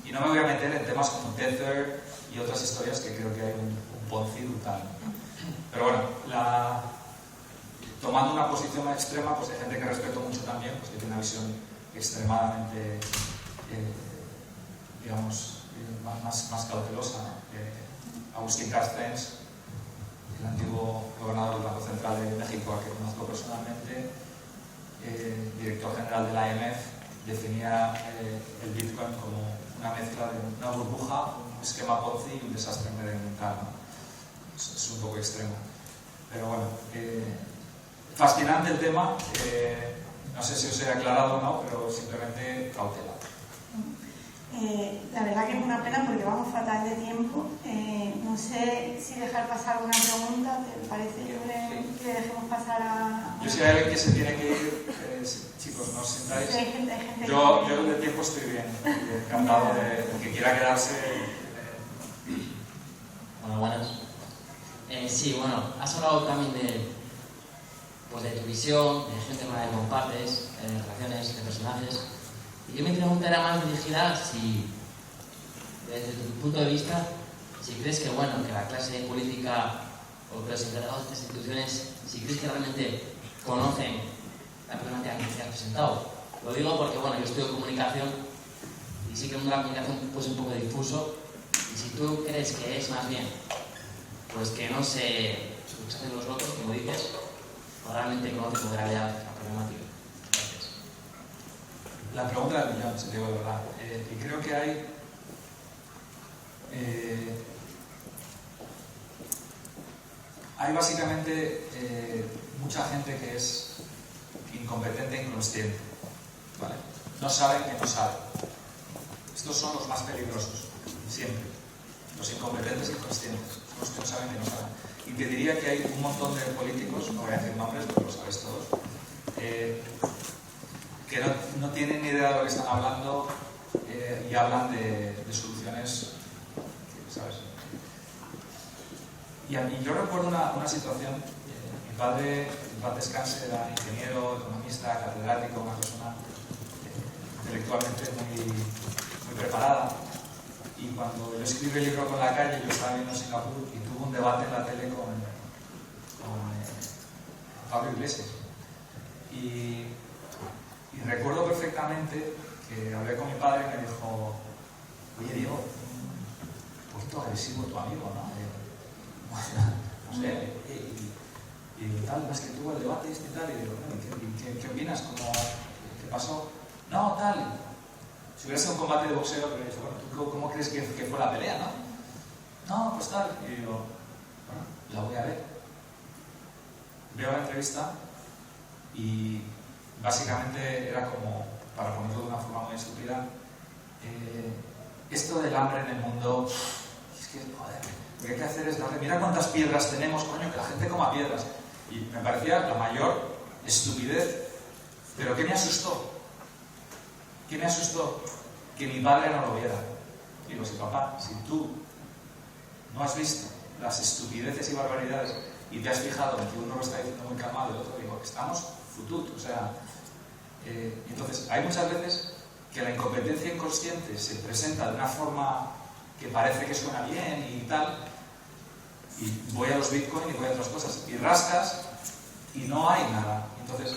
y no me voy a meter en temas como Tether y otras historias que creo que hay un Ponzi brutal. Pero bueno, tomando una posición extrema, pues hay gente que respeto mucho también, pues que tiene una visión extremadamente, digamos, más cautelosa, ¿no? Agustín Carstens, el antiguo gobernador del Banco Central de México, a que conozco personalmente, director general de la IMF, definía el Bitcoin como una mezcla de una burbuja, un esquema Ponzi y un desastre medioambiental, ¿no? Es un poco extremo. Pero bueno, fascinante el tema. No sé si os he aclarado o no, pero simplemente cautela. La verdad que es una pena porque vamos fatal de tiempo. No sé si dejar pasar una pregunta, ¿te parece que dejemos pasar a...? Yo si hay alguien que se tiene que ir, chicos, no os sintáis. Sí, hay gente yo de tiempo estoy bien, encantado de que quiera quedarse. Bueno, buenas. Sí, bueno, has hablado también de tu visión, de gente con la que compartes, relaciones, de personajes. Y yo mi pregunta era más dirigida si, desde tu punto de vista, si crees que, bueno, que la clase política o que los encargados de estas instituciones, si crees que realmente conocen la problemática que te has presentado. Lo digo porque, bueno, yo estudio comunicación y sí que el mundo de la comunicación puede ser un poco difuso. Y si tú crees que es más bien, pues que no se hacen los locos, como dices, o realmente conocen con gravedad la problemática. Gracias. La pregunta del millón, si te digo de verdad. Y creo que hay básicamente mucha gente que es incompetente e inconsciente, ¿vale? No saben que no saben. Estos son los más peligrosos, siempre. Los incompetentes e inconscientes, son los que no saben que no saben. Y te diría que hay un montón de políticos, no voy a decir nombres, pero lo sabéis todos, que no tienen ni idea de lo que están hablando y hablan de soluciones, ¿sabes? Y yo recuerdo una situación. Mi padre, en paz descanse, era ingeniero, economista, catedrático, una persona intelectualmente muy preparada. Y cuando yo escribí el libro Con la calle, yo estaba viendo Singapur y tuve un debate en la tele con Pablo Iglesias. Y recuerdo perfectamente que hablé con mi padre y me dijo: oye, Diego, un poquito agresivo tu amigo, ¿no? No sé, y tal, es que tuvo el debate y tal, y digo, bueno, ¿qué opinas? ¿Qué pasó? No, tal. Si hubiera sido un combate de boxeo, pero dicho, bueno, ¿tú cómo crees que fue la pelea, no? No, pues tal. Y digo, bueno, la voy a ver. Veo la entrevista y básicamente era como, para ponerlo de una forma muy estúpida, esto del hambre en el mundo, es que, joder, lo que hay que hacer es darle, mira cuántas piedras tenemos, coño, que la gente coma piedras. Y me parecía la mayor estupidez. Pero ¿qué me asustó? ¿Qué me asustó? Que mi padre no lo viera. Digo, si papá, si tú no has visto las estupideces y barbaridades y te has fijado en que uno lo está diciendo muy calmado y el otro, digo, estamos futut. O sea, entonces hay muchas veces que la incompetencia inconsciente se presenta de una forma que parece que suena bien y tal, y voy a los Bitcoin y voy a otras cosas, y rascas y no hay nada. Entonces,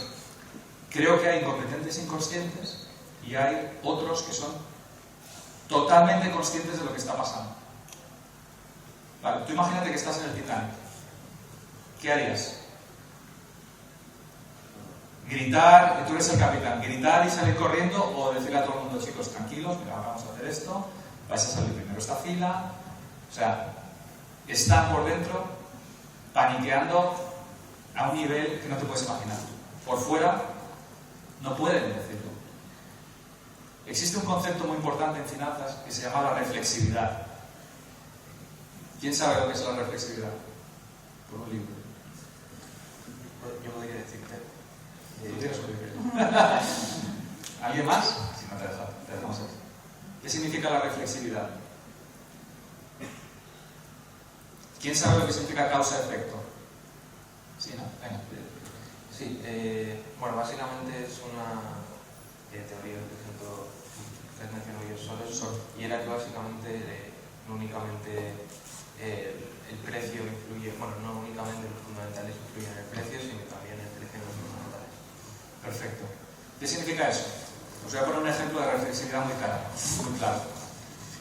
creo que hay incompetentes inconscientes y hay otros que son totalmente conscientes de lo que está pasando. Vale, tú imagínate que estás en el Titanic. ¿Qué harías? Gritar, que tú eres el capitán, gritar y salir corriendo, o decirle a todo el mundo, chicos, tranquilos, mira, vamos a hacer esto, vais a salir primero esta fila. O sea, están por dentro paniqueando a un nivel que no te puedes imaginar. Por fuera no pueden decirlo. Existe un concepto muy importante en finanzas que se llama la reflexividad. ¿Quién sabe lo que es la reflexividad? Por un libro. Yo podría decirte. Tú tienes un libro. ¿Alguien más? Si no te dejamos aquí. ¿Qué significa la reflexividad? ¿Quién sabe lo que significa causa-efecto? Sí, ¿no? Venga. Sí, bueno, básicamente es una teoría que presentó, que has mencionado yo solo, y era que básicamente no únicamente el precio influye, bueno, no únicamente los fundamentales influyen en el precio, sino también el precio en los fundamentales. Perfecto. ¿Qué significa eso? Os voy a poner un ejemplo de reflexividad muy claro.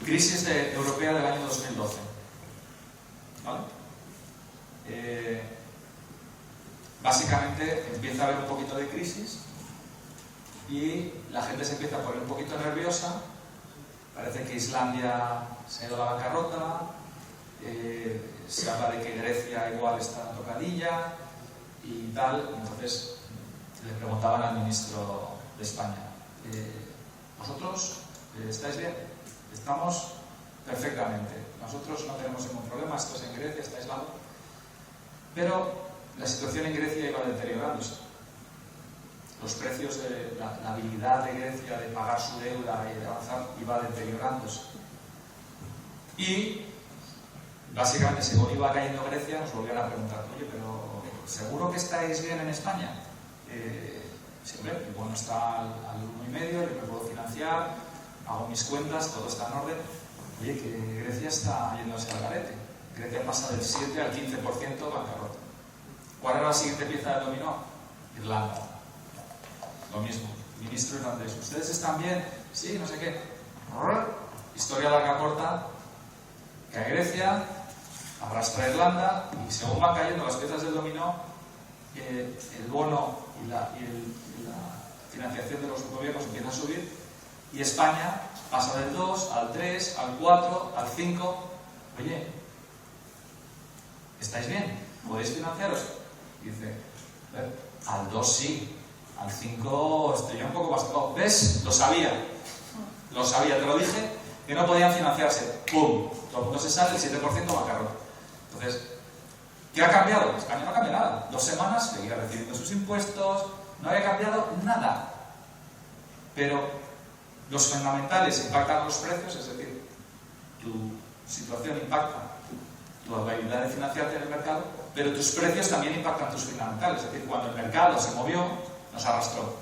Crisis europea del año 2012. ¿Vale? Básicamente empieza a haber un poquito de crisis y la gente se empieza a poner un poquito nerviosa. Parece que Islandia se ha ido a la bancarrota, se habla de que Grecia igual está tocadilla y tal. Entonces le preguntaban al ministro de España, ¿vosotros estáis bien? Estamos perfectamente, nosotros no tenemos ningún problema, esto es en Grecia, está aislado. Pero la situación en Grecia iba deteriorándose. Los precios de la habilidad de Grecia de pagar su deuda y de avanzar iba deteriorándose. Y básicamente, según iba cayendo Grecia, nos volvían a preguntar, oye, pero ¿seguro que estáis bien en España? Sí, hombre, el bono está al 1,5, yo me puedo financiar, hago mis cuentas, todo está en orden. Oye, que Grecia está yéndose al garete. Grecia pasa del 7 al 15% bancarrota. ¿Cuál era la siguiente pieza del dominó? Irlanda. Lo mismo. Ministro irlandés. ¿Ustedes están bien? Sí, no sé qué. Historia larga corta. Cae Grecia, arrastra a Irlanda y según van cayendo las piezas del dominó, el bono y la financiación de los gobiernos empieza a subir y España pasa del 2 al 3, al 4, al 5. Oye, ¿estáis bien? ¿Podéis financiaros? Y dice, al 2 sí, al 5 estoy ya un poco más tocado. ¿Ves? Lo sabía, te lo dije, que no podían financiarse. ¡Pum! Todo el mundo se sale, el 7% bancarrota. Entonces, ¿qué ha cambiado? España no cambia nada. 2 semanas seguía recibiendo sus impuestos, no había cambiado nada. Pero los fundamentales impactan los precios, es decir, tu situación impacta tu habilidad de financiarte en el mercado, pero tus precios también impactan tus fundamentales. Es decir, cuando el mercado se movió, nos arrastró.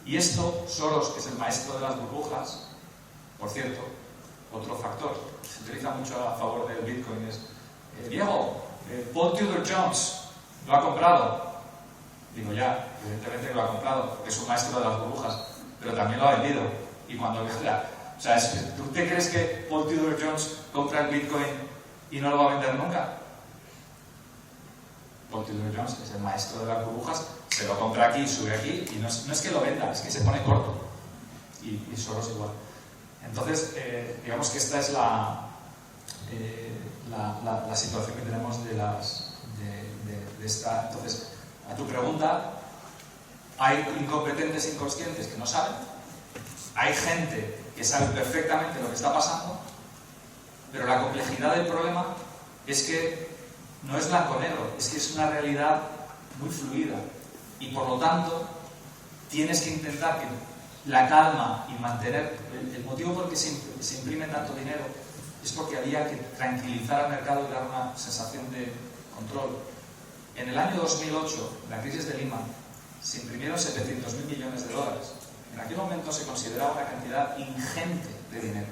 Y esto, Soros, que es el maestro de las burbujas, por cierto, otro factor, se utiliza mucho a favor del Bitcoin, es Diego, Paul Tudor Jones lo ha comprado. Digo, ya, evidentemente lo ha comprado, porque es un maestro de las burbujas, pero también lo ha vendido. Y cuando o sea, ¿tú te crees que Paul Tudor Jones compra el Bitcoin y no lo va a vender nunca? Paul Tudor Jones es el maestro de las burbujas, se lo compra aquí, sube aquí, y no es que lo venda, es que se pone corto. Y Soros igual. Entonces, digamos que esta es la situación que tenemos de esta. Entonces, a tu pregunta, hay incompetentes inconscientes que no saben, hay gente que sabe perfectamente lo que está pasando, pero la complejidad del problema es que no es blanco-negro, es que es una realidad muy fluida y por lo tanto tienes que intentar que la calma y mantener el motivo por el que se imprime tanto dinero es porque había que tranquilizar al mercado y dar una sensación de control. En el año 2008, la crisis de Lehman, se imprimieron 700.000 millones de dólares. En aquel momento se consideraba una cantidad ingente de dinero,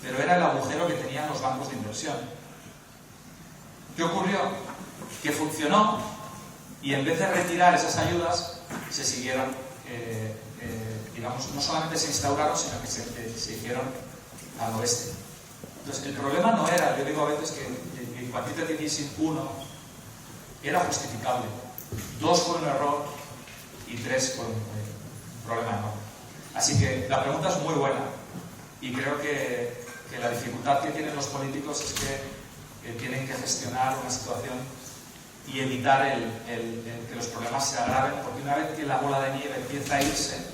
pero era el agujero que tenían los bancos de inversión. ¿Qué ocurrió? Que funcionó y en vez de retirar esas ayudas se siguieron, digamos, no solamente se instauraron, sino que se hicieron al oeste. Entonces el problema no era, yo digo a veces que el quantitative easing 1 era justificable, 2 fue un error y 3 fue un problema enorme. Así que la pregunta es muy buena y creo que la dificultad que tienen los políticos es que tienen que gestionar una situación y evitar que los problemas se agraven, porque una vez que la bola de nieve empieza a irse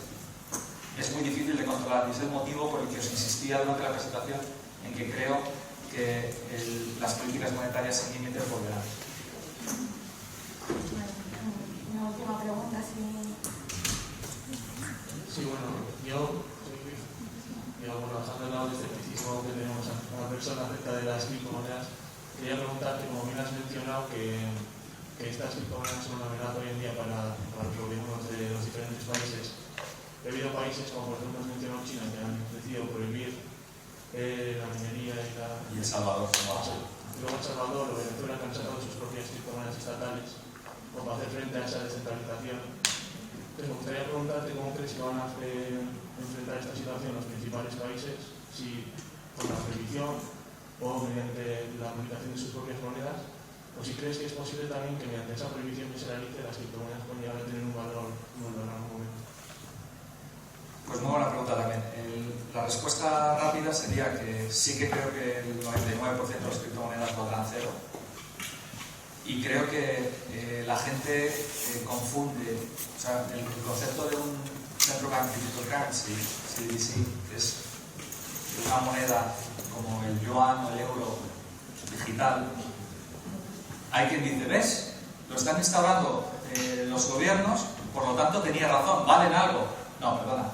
es muy difícil de controlar y es el motivo por el que os insistía durante la presentación en que creo que las políticas monetarias sin límites volverán. Una última pregunta, Sí, bueno, yo, trabajando al lado del escepticismo que tenemos a la persona acerca de las criptomonedas, quería preguntarte, como bien has mencionado, que estas criptomonedas son una amenaza hoy en día para los gobiernos de los diferentes países. He habido países, como por ejemplo has mencionado China, que han ofrecido prohibir la minería y El Salvador, luego El Salvador o Venezuela, que han sacado sus propias criptomonedas estatales para hacer frente a esa descentralización. Entonces, me gustaría preguntarte cómo crees que van a enfrentar esta situación los principales países, si con la prohibición o mediante la publicación de sus propias monedas, o si crees que es posible también que mediante esa prohibición que se realice las criptomonedas pueden llegar a tener un valor en algún momento. Pues muy buena pregunta también. La respuesta rápida sería que sí que creo que el 99% de las criptomonedas valdrán cero. Y creo que la gente confunde, o sea, el concepto de un Central Bank Digital Currency, CBDC, que es una moneda como el yuan o el euro digital. Hay quien dice, ¿ves? Lo están instaurando los gobiernos, por lo tanto tenía razón, valen algo. No, perdona.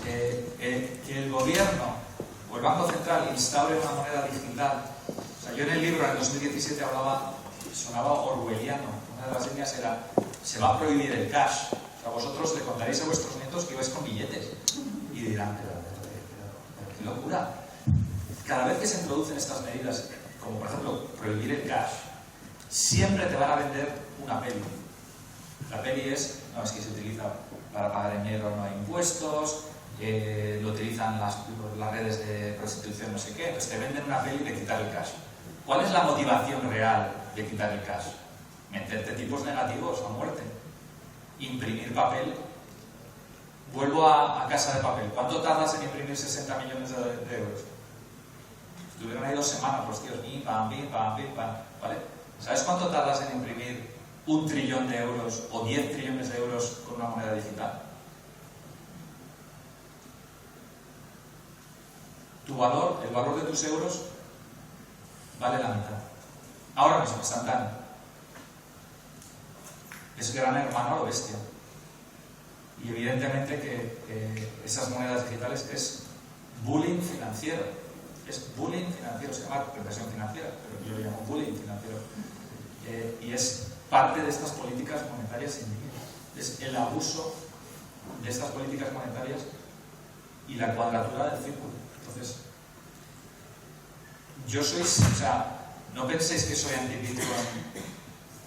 Que el gobierno o el Banco Central instaure una moneda digital. O sea, yo en el libro, en el 2017, sonaba orwelliano. Una de las líneas era, se va a prohibir el cash. O sea, vosotros le contaréis a vuestros nietos que ibais con billetes. Y dirán, pero qué locura. Cada vez que se introducen estas medidas, como por ejemplo prohibir el cash, siempre te van a vender una peli. La peli es que se utiliza para pagar en dinero, no hay impuestos, lo utilizan las redes de prostitución, no sé qué, pues te venden una peli de quitar el cash. ¿Cuál es la motivación real de quitar el cash? Meterte tipos negativos a muerte. Imprimir papel. Vuelvo a Casa de Papel. ¿Cuánto tardas en imprimir 60 millones de euros? Estuvieron ahí 2 semanas los tíos. Pim, pam, ¿vale? ¿Sabes cuánto tardas en imprimir 1 trillón de euros o 10 trillones de euros con una moneda digital? El valor de tus euros vale la mitad. Ahora mismo, instantáneo. Es gran hermano a lo bestia. Y evidentemente que esas monedas digitales es bullying financiero. Es bullying financiero, se llama represión financiera, pero yo lo llamo bullying financiero. Y es parte de estas políticas monetarias indígenas. Es el abuso de estas políticas monetarias y la cuadratura del círculo. Entonces, no penséis que soy anti-Bitcoin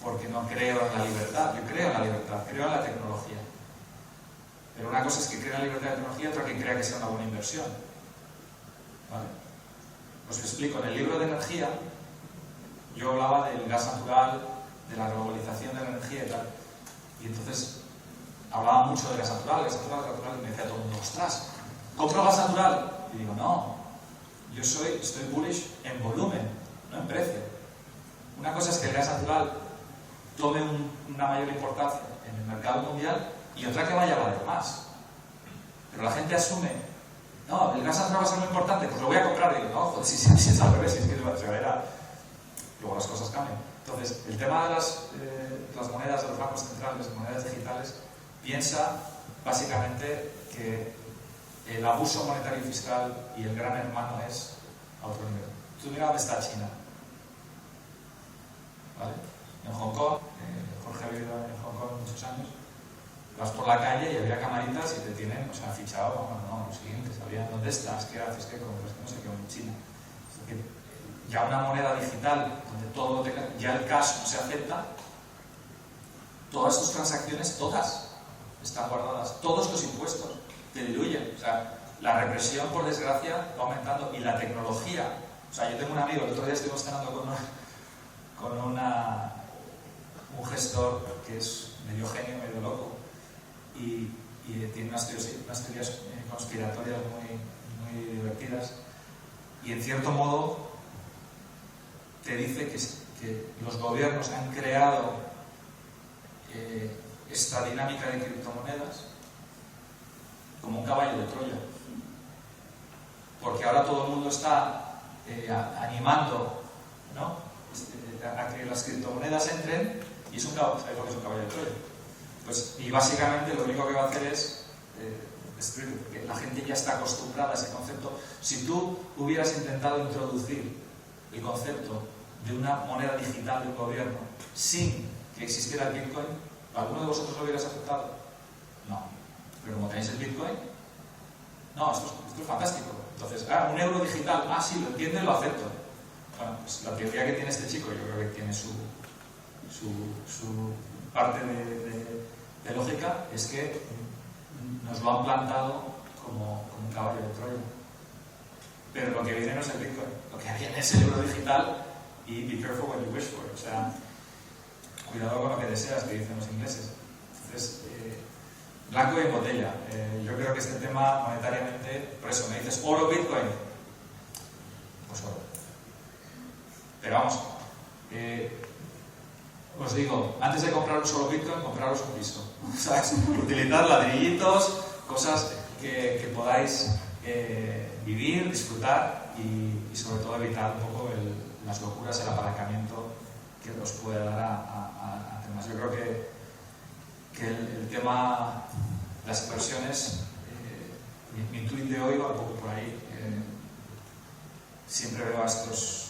porque no creo en la libertad. Yo creo en la libertad, creo en la tecnología. Pero una cosa es que crea en la libertad de tecnología, otra que crea que sea una buena inversión. ¿Vale? Os explico, en el libro de energía yo hablaba del gas natural, de la globalización de la energía y tal. Y entonces hablaba mucho del gas natural, y me decía todo el mundo, ostras, ¿compro gas natural? Y digo, no, yo estoy bullish en volumen, no en precio. Una cosa es que el gas natural tome una mayor importancia en el mercado mundial y otra que vaya a valer más. Pero la gente asume, no, el gas natural va a ser muy importante, pues lo voy a comprar. Y digo, no, joder, si es al revés, si es que luego las cosas cambian. Entonces, el tema de las monedas de los bancos centrales, monedas digitales, piensa básicamente que el abuso monetario y fiscal y el gran hermano es a otro nivel. Tú mira dónde está China. ¿Vale? En Hong Kong, Jorge ha vivido en Hong Kong muchos años, vas por la calle y había camaritas y te tienen, fichado, no, lo siguiente, sabían dónde estás, qué haces, qué compras, no sé qué, en China. O sea que ya una moneda digital donde todo lo tenga, ya el cash no se acepta, todas tus transacciones, todas están guardadas, todos los impuestos te diluyen. O sea, la represión, por desgracia, va aumentando y la tecnología. O sea, yo tengo un amigo, el otro día estuvimos cenando con un gestor que es medio genio, medio loco, y tiene unas teorías conspiratorias muy divertidas, y en cierto modo te dice que los gobiernos han creado esta dinámica de criptomonedas como un caballo de Troya, porque ahora todo el mundo está animando, ¿no?, a que las criptomonedas entren, y es un caballo de Troya. Pues, y básicamente lo único que va a hacer es destruir, porque la gente ya está acostumbrada a ese concepto. Si tú hubieras intentado introducir el concepto de una moneda digital de un gobierno sin que existiera el Bitcoin, ¿alguno de vosotros lo hubieras aceptado? No. Pero como tenéis el Bitcoin, no, esto es fantástico. Entonces, un euro digital, sí, lo entiendo y lo acepto. Bueno, pues la teoría que tiene este chico, yo creo que tiene su parte de lógica, es que nos lo han plantado como un caballo de Troya. pero lo que viene no es el Bitcoin, lo que viene es el euro digital y be careful what you wish for, o sea, cuidado con lo que deseas, que dicen los ingleses. Entonces, blanco y en botella. Yo creo que este tema monetariamente, por eso me dices, ¿oro Bitcoin? Pues oro. Pero vamos, os digo, antes de comprar un solo Bitcoin, compraros un piso. ¿Sabes? Utilizar ladrillitos, cosas que podáis vivir, disfrutar y sobre todo evitar un poco las locuras, el apalancamiento que os puede dar a temas. Yo creo que el tema de las inversiones, mi tweet de hoy va un poco por ahí. Siempre veo a estos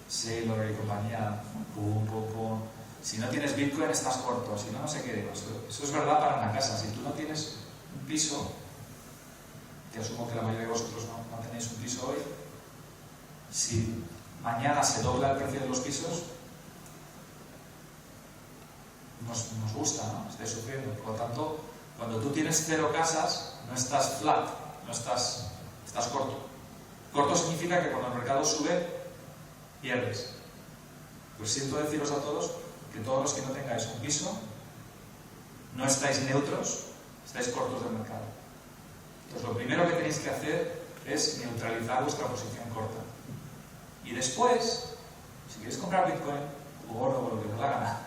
Saylor y compañía un poco, si no tienes Bitcoin estás corto, si no, no sé qué. Eso es verdad para una casa. Si tú no tienes un piso, que asumo que la mayoría de vosotros no tenéis un piso hoy, si mañana se dobla el precio de los pisos, nos gusta, ¿no? Estáis sufriendo. Por lo tanto, cuando tú tienes 0 casas, no estás flat, no estás corto. Corto significa que cuando el mercado sube, pierdes. Pues siento deciros a todos que todos los que no tengáis un piso, no estáis neutros, estáis cortos del mercado. Entonces, lo primero que tenéis que hacer es neutralizar vuestra posición corta. Y después, si queréis comprar Bitcoin o oro o lo que os dé la gana,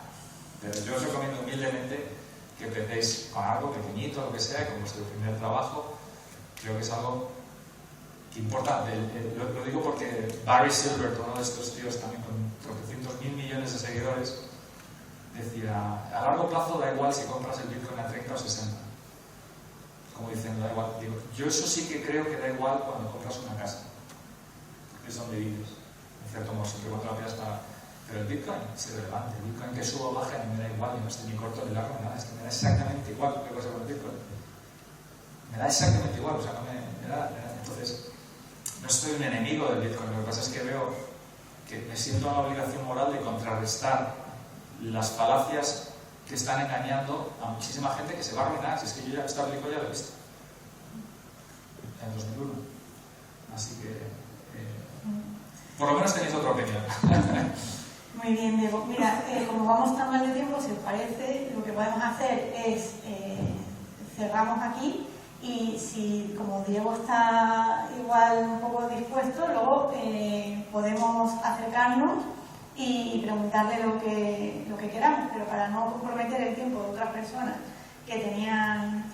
pero yo os recomiendo humildemente que empecéis con algo pequeñito, lo que sea, con vuestro primer trabajo. Creo que es algo que importa. Lo digo porque Barry Silbert, uno de estos tíos también con 300.000 millones de seguidores, decía, a largo plazo da igual si compras el Bitcoin a 30 o 60. Como diciendo, da igual. Digo, yo eso sí que creo que da igual cuando compras una casa. Es donde vives. En cierto modo, siempre cuando la miras para... Pero el Bitcoin es irrelevante. El Bitcoin que suba o baje a mí me da igual. Yo no estoy ni corto ni largo ni nada. Es que me da exactamente igual qué pasa con el Bitcoin. Me da exactamente igual. O sea, no me da... Entonces, no soy un enemigo del Bitcoin. Lo que pasa es que veo que me siento en la obligación moral de contrarrestar las falacias que están engañando a muchísima gente que se va a arruinar. Si es que yo ya esta película ya lo he visto. En 2001. Así que... por lo menos tenéis otra opinión. Muy bien, Diego. Mira, como vamos tan mal de tiempo, si os parece, lo que podemos hacer es cerramos aquí y si, como Diego está igual un poco dispuesto, luego podemos acercarnos y preguntarle lo que queramos, pero para no comprometer el tiempo de otras personas que tenían...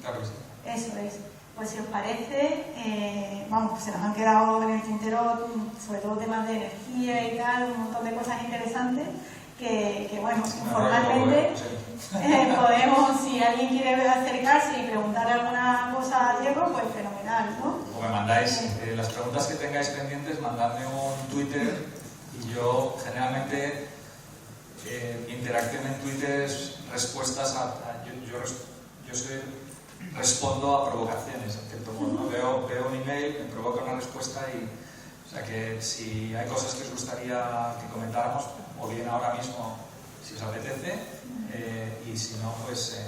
Claro que sí. Eso es. Pues si os parece, vamos, pues se nos han quedado en el tintero sobre todo temas de energía y tal, un montón de cosas interesantes que bueno, informalmente podemos, si alguien quiere acercarse y preguntarle alguna cosa a Diego, pues fenomenal, ¿no? O me mandáis las preguntas que tengáis pendientes, mandadme un Twitter y yo generalmente mi interacción en Twitter es respuestas respondo a provocaciones, en cierto modo, ¿no? Veo un email, me provoca una respuesta y... O sea que si hay cosas que os gustaría que comentáramos, o bien ahora mismo, si os apetece, y si no, pues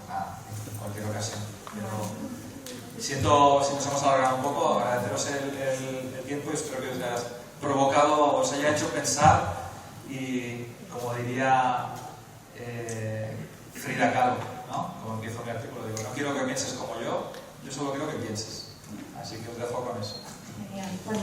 nada, en cualquier ocasión. Pero siento si nos hemos alargado un poco, agradeceros el tiempo y espero que os haya provocado, os haya hecho pensar y, como diría Frida Kahlo, ¿no? Como empiezo mi artículo, digo, no quiero que pienses como yo solo quiero que pienses. Así que os dejo con eso. Genial. Pues